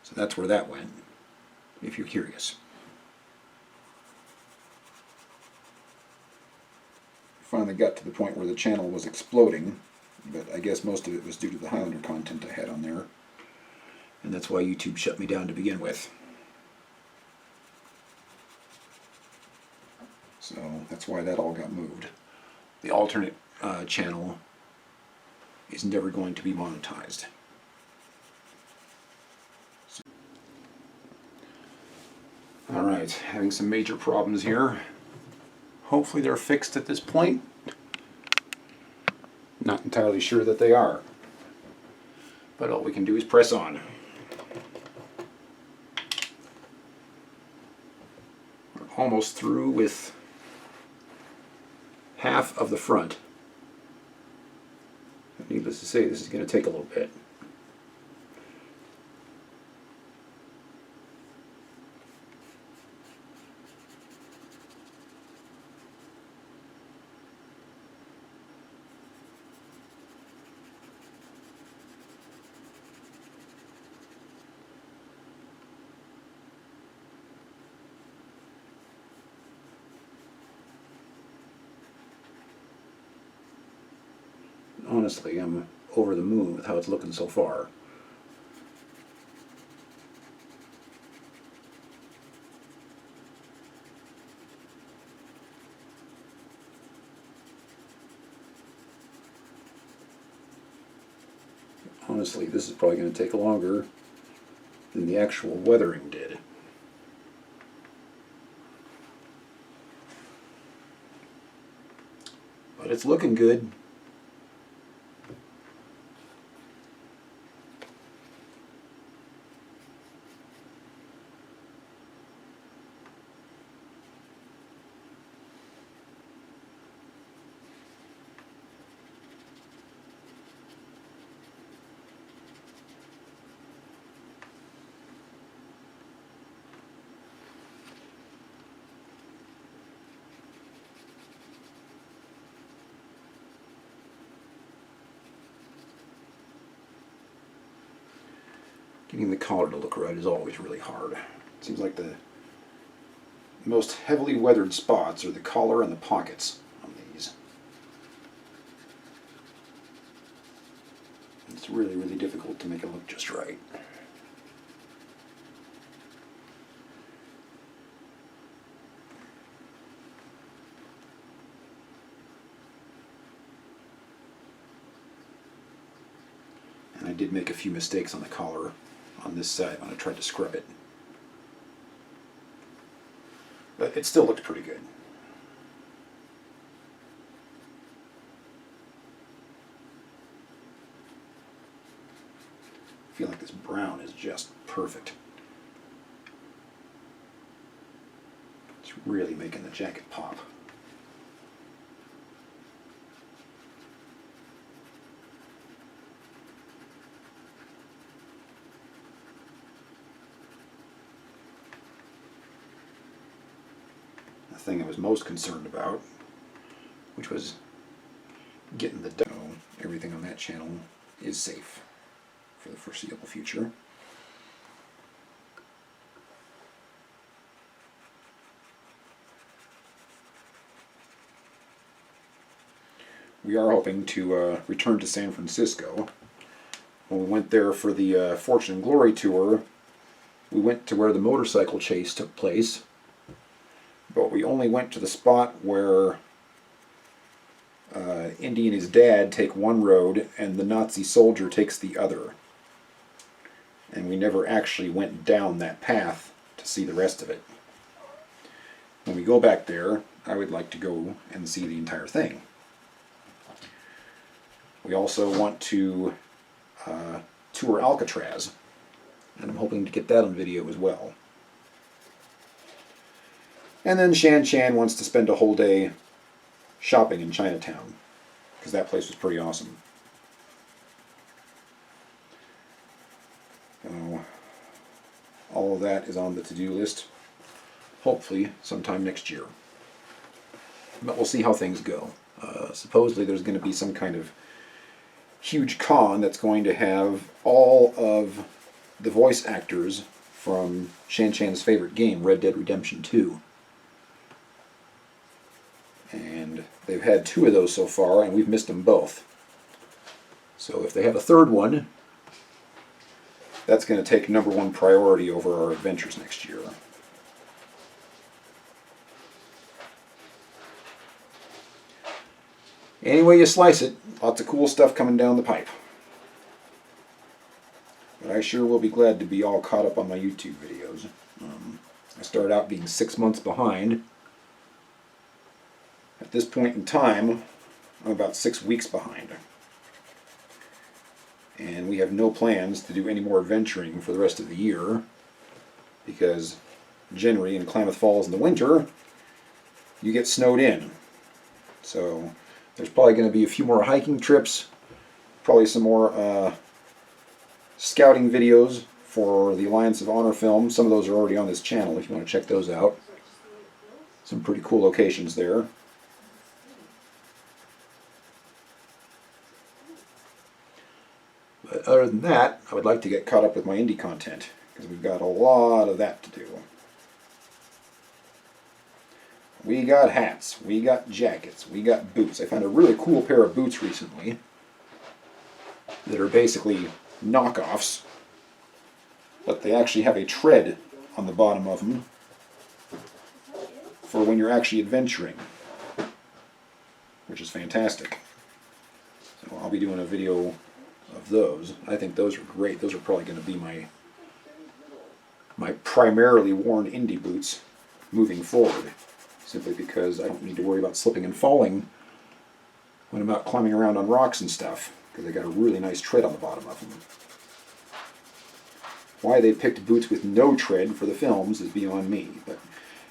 So that's where that went, if you're curious. Finally got to the point where the channel was exploding, but I guess most of it was due to the Highlander content I had on there, and that's why YouTube shut me down to begin with. So that's why that all got moved. The alternate channel is never going to be monetized. Alright, having some major problems here. Hopefully they're fixed at this point. Not entirely sure that they are. But all we can do is press on. We're almost through with half of the front. Needless to say, this is going to take a little bit. Honestly, I'm over the moon with how it's looking so far. Honestly, this is probably going to take longer than the actual weathering did. But it's looking good. Getting the collar to look right is always really hard. It seems like the most heavily weathered spots are the collar and the pockets on these. It's really, really difficult to make it look just right. And I did make a few mistakes on the collar on this side when I tried to scrub it. But it still looked pretty good. I feel like this brown is just perfect. It's really making the jacket pop. The thing I was most concerned about, which was getting the dough, everything on that channel is safe for the foreseeable future. We are hoping to return to San Francisco. When we went there for the Fortune and Glory tour, we went to where the motorcycle chase took place, but we only went to the spot where Indy and his dad take one road and the Nazi soldier takes the other. And we never actually went down that path to see the rest of it. When we go back there, I would like to go and see the entire thing. We also want to tour Alcatraz, and I'm hoping to get that on video as well. And then Shan Shan wants to spend a whole day shopping in Chinatown, because that place was pretty awesome. All of that is on the to-do list, hopefully sometime next year. But we'll see how things go. Supposedly there's going to be some kind of huge con that's going to have all of the voice actors from Shan Shan's favorite game, Red Dead Redemption 2. And they've had 2 of those so far, and we've missed them both. So if they have a third one, that's going to take #1 priority over our adventures next year. Any way you slice it, lots of cool stuff coming down the pipe. But I sure will be glad to be all caught up on my YouTube videos. I started out being 6 months behind. At this point in time, I'm about 6 weeks behind. And we have no plans to do any more adventuring for the rest of the year, because generally in Klamath Falls in the winter, you get snowed in. So there's probably going to be a few more hiking trips, probably some more scouting videos for the Alliance of Honor film. Some of those are already on this channel if you want to check those out. Some pretty cool locations there. But other than that, I would like to get caught up with my Indy content, because we've got a lot of that to do. We got hats, we got jackets, we got boots. I found a really cool pair of boots recently that are basically knockoffs, but they actually have a tread on the bottom of them for when you're actually adventuring, which is fantastic. So I'll be doing a video of those. I think those are great. Those are probably going to be my primarily worn Indy boots moving forward, simply because I don't need to worry about slipping and falling when I'm out climbing around on rocks and stuff, because they got a really nice tread on the bottom of them. Why they picked boots with no tread for the films is beyond me, but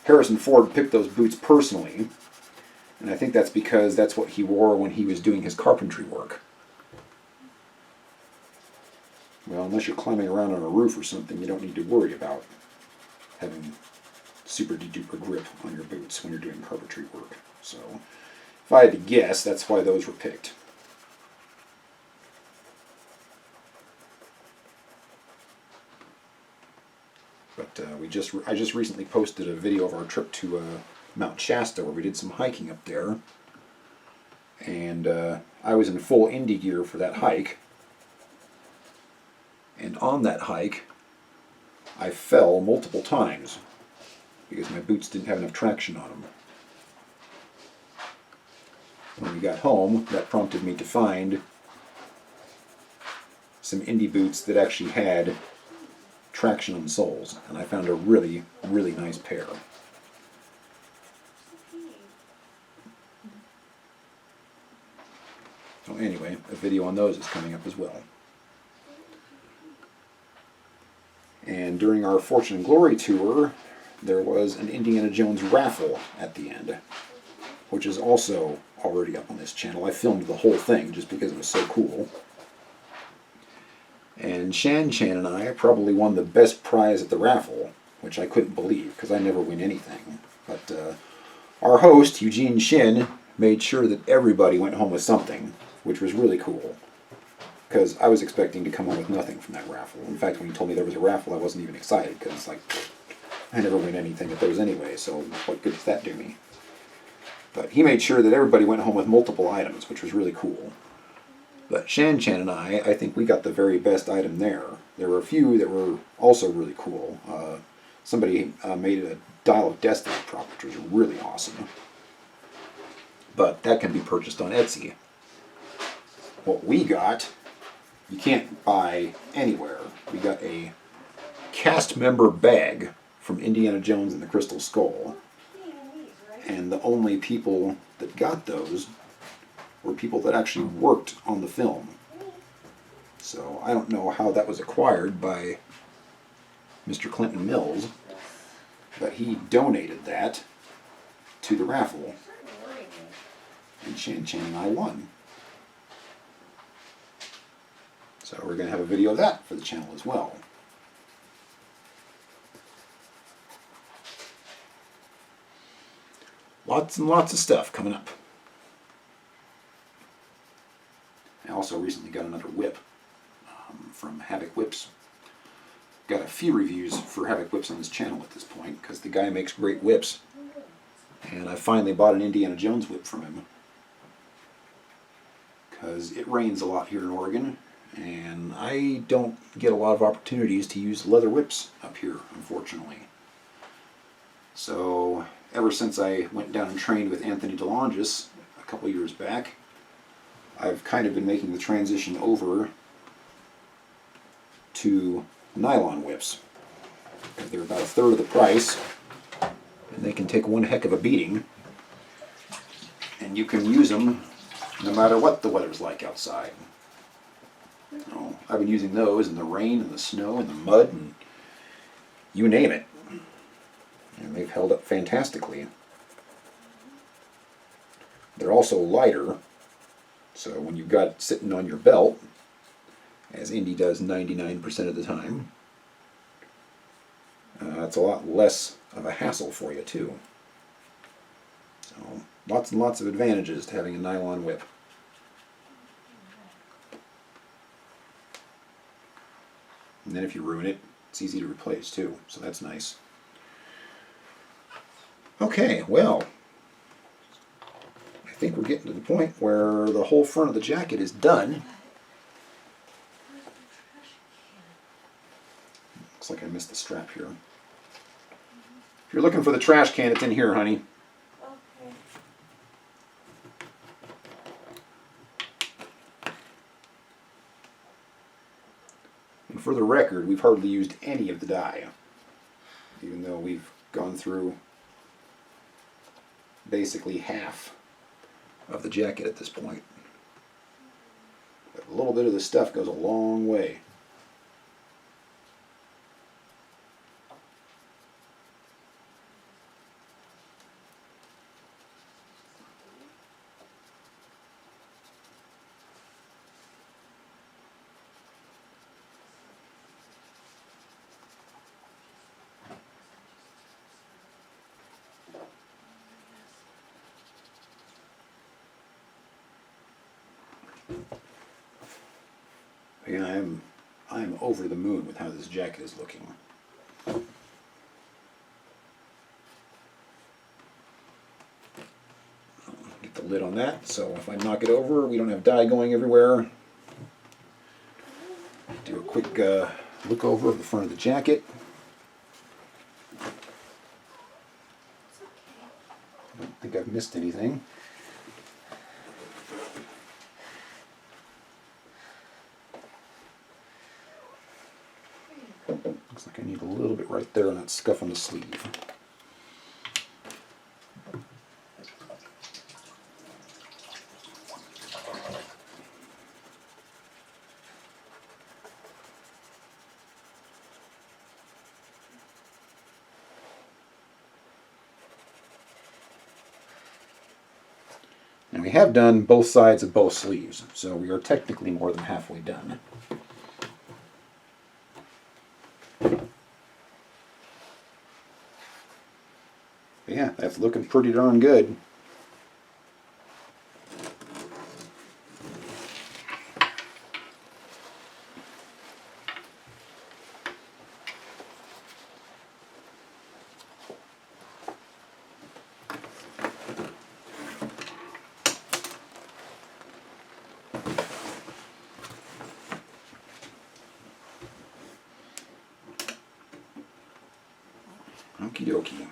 Harrison Ford picked those boots personally, and I think that's because that's what he wore when he was doing his carpentry work. Well, unless you're climbing around on a roof or something, you don't need to worry about having super duper grip on your boots when you're doing carpentry work. So, if I had to guess, that's why those were picked. But I just recently posted a video of our trip to Mount Shasta where we did some hiking up there. And I was in full Indy gear for that hike. And on that hike, I fell multiple times because my boots didn't have enough traction on them. When we got home, that prompted me to find some Indy boots that actually had traction on the soles, and I found a really, really nice pair. So anyway, a video on those is coming up as well. And during our Fortune and Glory tour, there was an Indiana Jones raffle at the end, which is also already up on this channel. I filmed the whole thing just because it was so cool. And Shan and I probably won the best prize at the raffle, which I couldn't believe because I never win anything. But our host, Eugene Shin, made sure that everybody went home with something, which was really cool. Because I was expecting to come home with nothing from that raffle. In fact, when he told me there was a raffle, I wasn't even excited because it's like, I never win anything at those anyway, so what good does that do me? But he made sure that everybody went home with multiple items, which was really cool. But Shan and I think we got the very best item there. There were a few that were also really cool. Somebody made a Dial of Destiny prop, which was really awesome. But that can be purchased on Etsy. What we got, you can't buy anywhere. We got a cast member bag from Indiana Jones and the Crystal Skull. And the only people that got those were people that actually worked on the film. So I don't know how that was acquired by Mr. Clinton Mills, but he donated that to the raffle. And Shan and I won. So we're going to have a video of that for the channel as well. Lots and lots of stuff coming up. I also recently got another whip from Havoc Whips. Got a few reviews for Havoc Whips on this channel at this point because the guy makes great whips. And I finally bought an Indiana Jones whip from him. Because it rains a lot here in Oregon, and I don't get a lot of opportunities to use leather whips up here, unfortunately. So ever since I went down and trained with Anthony DeLongis a couple years back, I've kind of been making the transition over to nylon whips. They're about a third of the price, and they can take one heck of a beating, and you can use them no matter what the weather's like outside. You know, I've been using those in the rain and the snow and the mud and you name it. And they've held up fantastically. They're also lighter, so when you've got it sitting on your belt, as Indy does 99% of the time, it's a lot less of a hassle for you too. So lots and lots of advantages to having a nylon whip. And then if you ruin it, it's easy to replace too, so that's nice. Okay, well, I think we're getting to the point where the whole front of the jacket is done. Looks like I missed the strap here. If you're looking for the trash can, it's in here, honey. Okay. And for the record, we've hardly used any of the dye, even though we've gone through basically half of the jacket at this point. But a little bit of this stuff goes a long way. Again, I'm over the moon with how this jacket is looking. lid on that, so if I knock it over, we don't have dye going everywhere. Do a quick look over of the front of the jacket. I don't think I've missed anything. Looks like I need a little bit right there on that scuff on the sleeve. And we have done both sides of both sleeves, so we are technically more than halfway done. But yeah, that's looking pretty darn good. Okie dokie.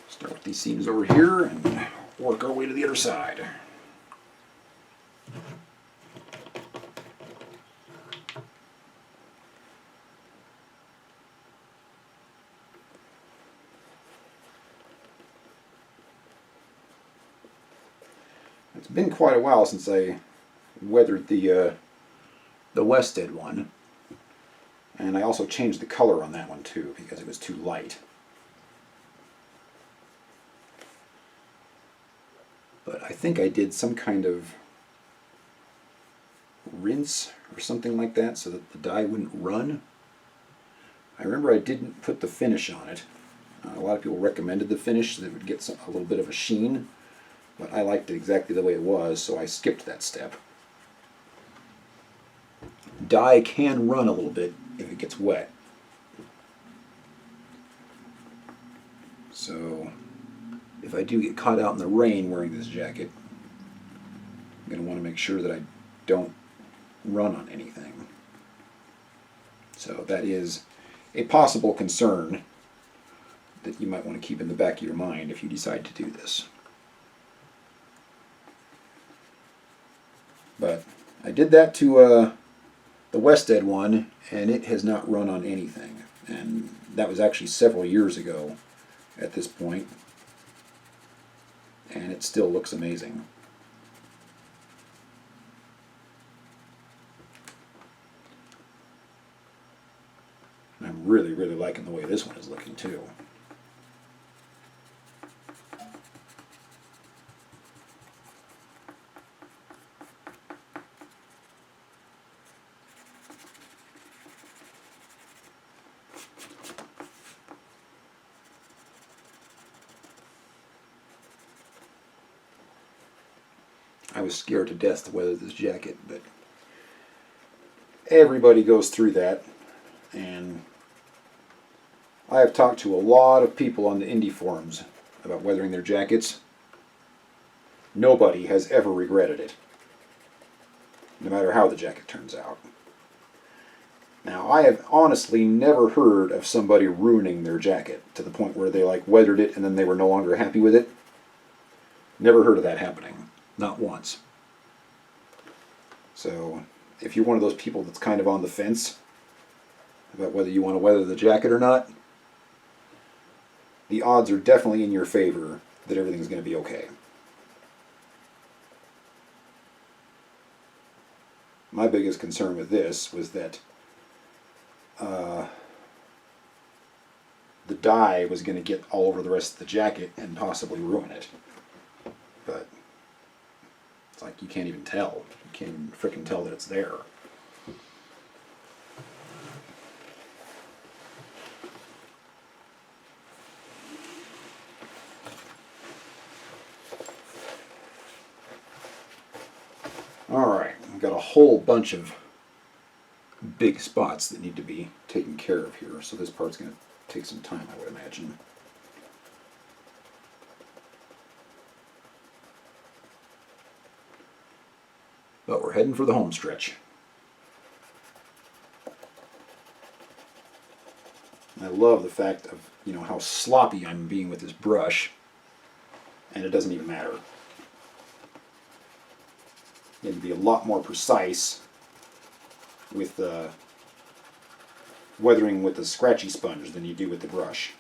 Start with these seams over here and work our way to the other side. It's been quite a while since I weathered the Wested one. And I also changed the color on that one too because it was too light. But I think I did some kind of rinse or something like that so that the dye wouldn't run. I remember I didn't put the finish on it. A lot of people recommended the finish so that it would get a little bit of a sheen, but I liked it exactly the way it was, so I skipped that step. Dye can run a little bit if it gets wet. So if I do get caught out in the rain wearing this jacket, I'm going to want to make sure that I don't run on anything. So that is a possible concern that you might want to keep in the back of your mind if you decide to do this. But I did that to the Wested one, and it has not run on anything. And that was actually several years ago at this point, and it still looks amazing. I'm really, really liking the way this one is looking too. I was scared to death to weather this jacket, but everybody goes through that, and I have talked to a lot of people on the Indy forums about weathering their jackets. Nobody has ever regretted it, no matter how the jacket turns out. Now, I have honestly never heard of somebody ruining their jacket to the point where they weathered it and then they were no longer happy with it. Never heard of that happening. Not once. So, if you're one of those people that's kind of on the fence about whether you want to weather the jacket or not, the odds are definitely in your favor that everything's going to be okay. My biggest concern with this was that the dye was going to get all over the rest of the jacket and possibly ruin it. But it's like you can't even tell. You can't even frickin' tell that it's there. Alright, I've got a whole bunch of big spots that need to be taken care of here, so this part's going to take some time, I would imagine. But we're heading for the home stretch. I love the fact of, how sloppy I'm being with this brush, and it doesn't even matter. You can be a lot more precise with weathering with the scratchy sponge than you do with the brush.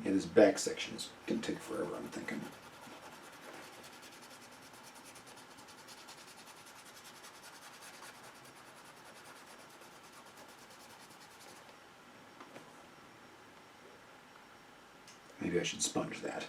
Yeah, this back section is going to take forever, I'm thinking. Maybe I should sponge that.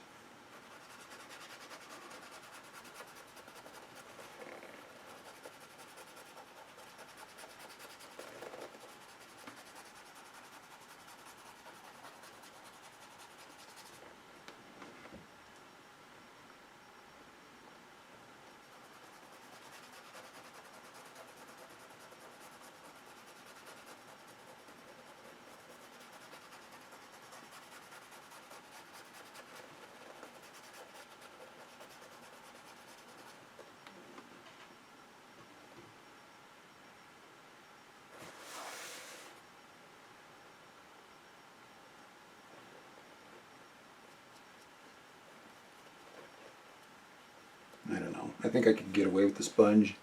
I don't know. I think I could get away with the sponge.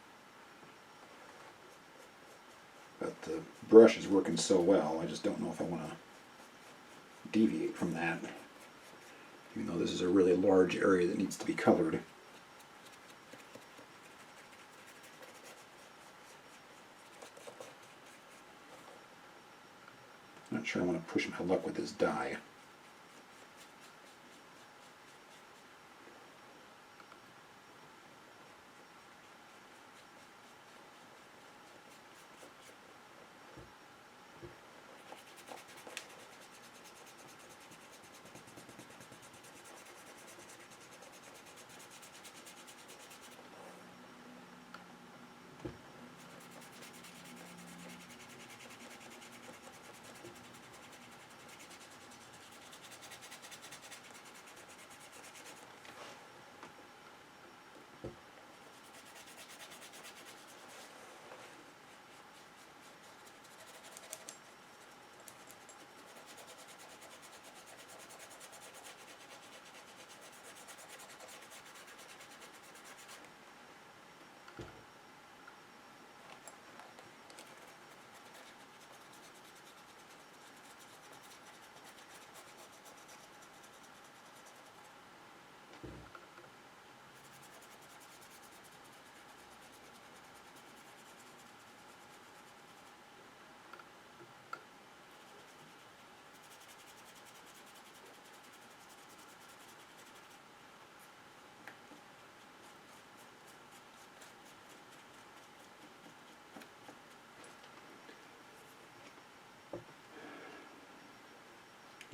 But the brush is working so well, I just don't know if I want to deviate from that. Even though this is a really large area that needs to be colored. Not sure I want to push my luck with this dye.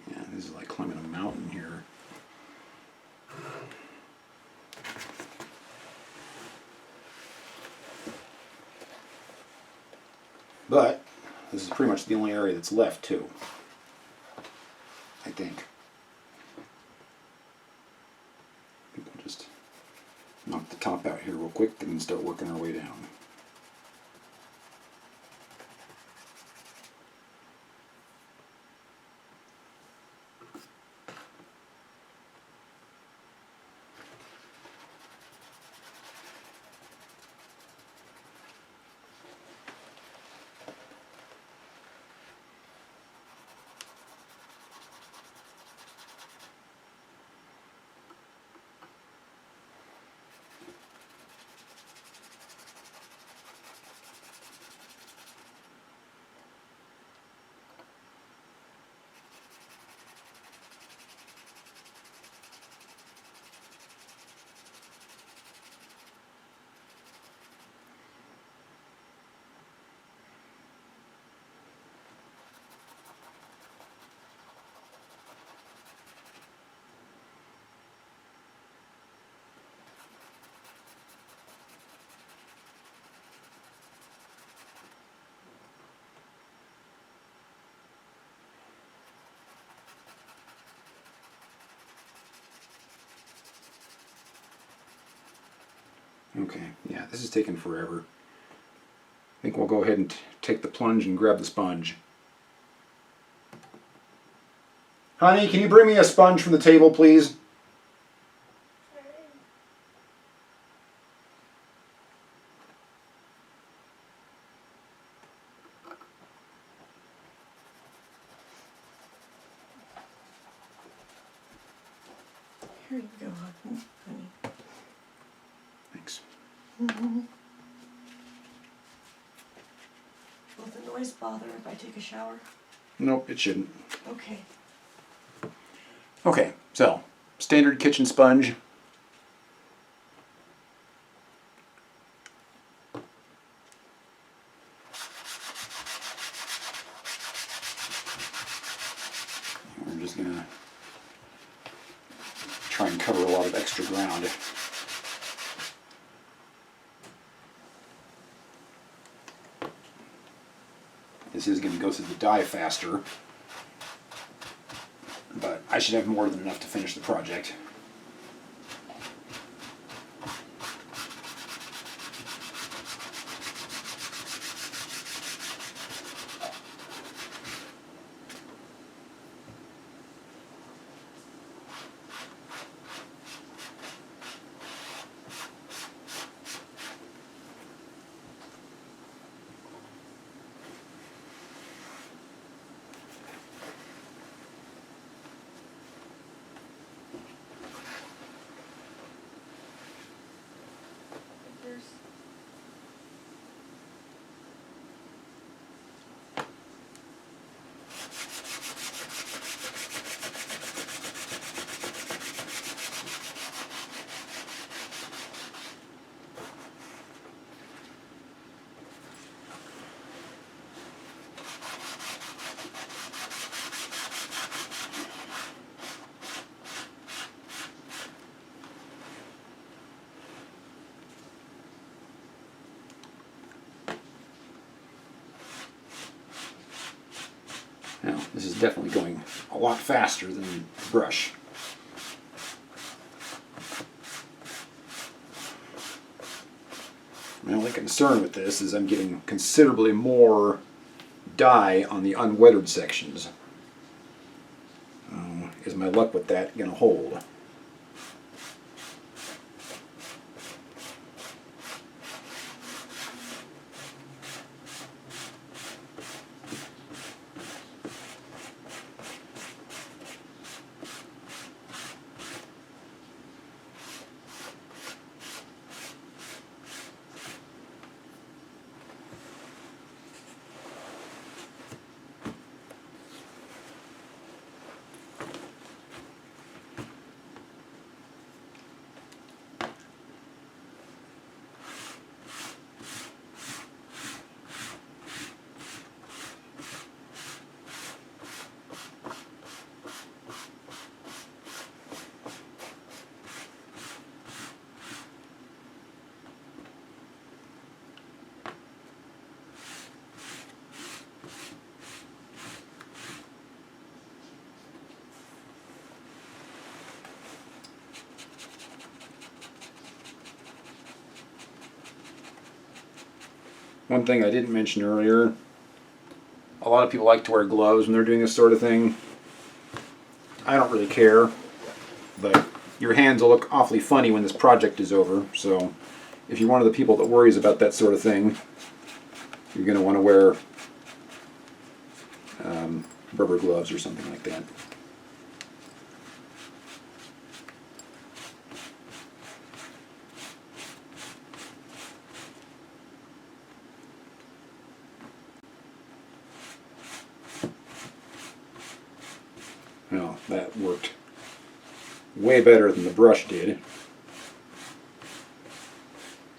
Yeah, this is like climbing a mountain here. But this is pretty much the only area that's left too, I think. We'll just knock the top out here real quick and then start working our way down. Okay, yeah, this is taking forever. I think we'll go ahead and take the plunge and grab the sponge. Honey, can you bring me a sponge from the table, please? Here you go, honey. Thanks. Will the noise bother if I take a shower? Nope, it shouldn't. Okay. Okay, so standard kitchen sponge. We're just gonna try and cover a lot of extra ground. This is going to go through the dye faster, but I should have more than enough to finish the project. Now, this is definitely going a lot faster than the brush. My only concern with this is I'm getting considerably more dye on the unweathered sections. Is my luck with that going to hold? One thing I didn't mention earlier, a lot of people like to wear gloves when they're doing this sort of thing. I don't really care, but your hands will look awfully funny when this project is over, so if you're one of the people that worries about that sort of thing, you're going to want to wear rubber gloves or something like that. Well, that worked way better than the brush did.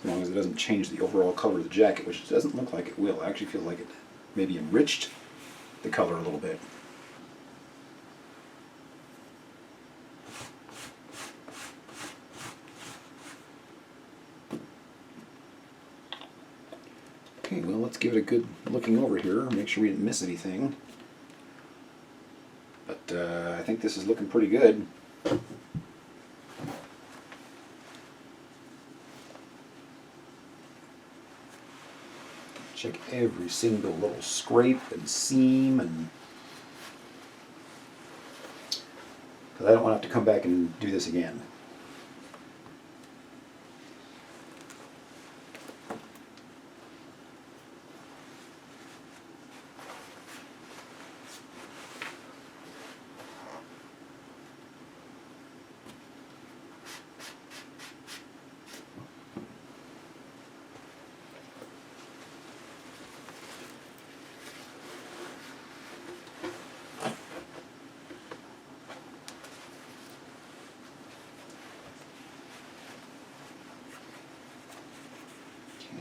As long as it doesn't change the overall color of the jacket, which it doesn't look like it will. I actually feel like it maybe enriched the color a little bit. Okay, well, let's give it a good looking over here, make sure we didn't miss anything. But I think this is looking pretty good. every single little scrape and seam, and because I don't want to have to come back and do this again.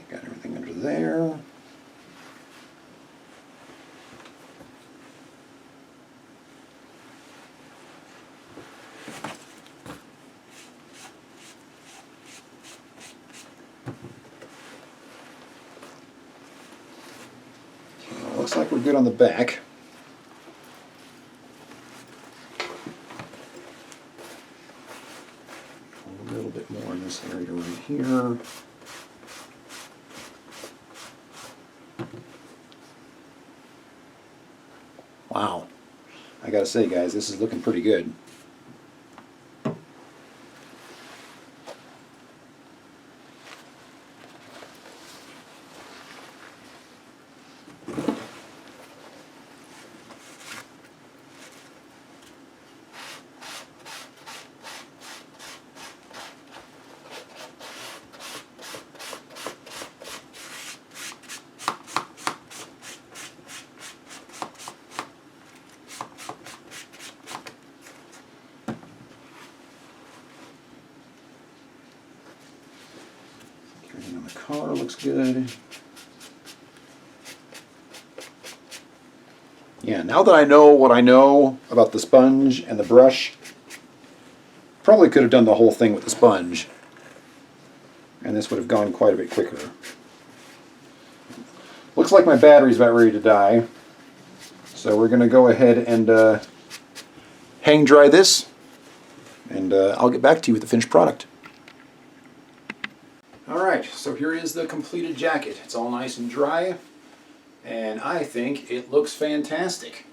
Got everything under there. Okay, looks like we're good on the back. A little bit more in this area right here. Wow, I gotta say, guys, this is looking pretty good. Everything on the car looks good. Yeah, now that I know what I know about the sponge and the brush, probably could have done the whole thing with the sponge, and this would have gone quite a bit quicker. Looks like my battery's about ready to die, so we're going to go ahead and hang dry this, and I'll get back to you with the finished product. Alright, so here is the completed jacket. It's all nice and dry, and I think it looks fantastic.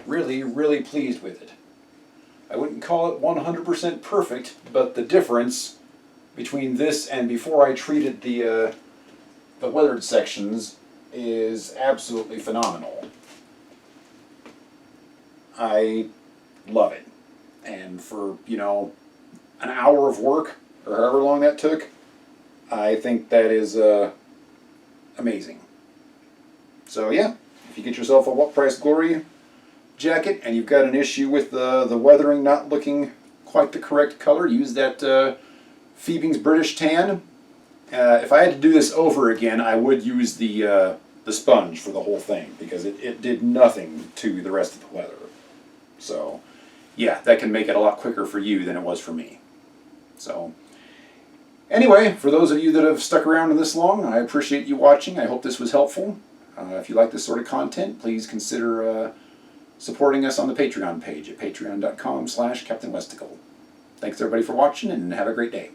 Really, really pleased with it. I wouldn't call it 100% perfect, but the difference between this and before I treated the weathered sections is absolutely phenomenal. I love it. And for, you know, an hour of work, or however long that took, I think that is amazing. So yeah, if you get yourself a What Price Glory jacket and you've got an issue with the weathering not looking quite the correct color, use that Fiebings British Tan. If I had to do this over again, I would use the sponge for the whole thing, because it did nothing to the rest of the weather. So yeah, that can make it a lot quicker for you than it was for me. So anyway, for those of you that have stuck around this long, I appreciate you watching. I hope this was helpful. If you like this sort of content, please consider supporting us on the Patreon page at patreon.com/CaptainWesticle. Thanks everybody for watching, and have a great day.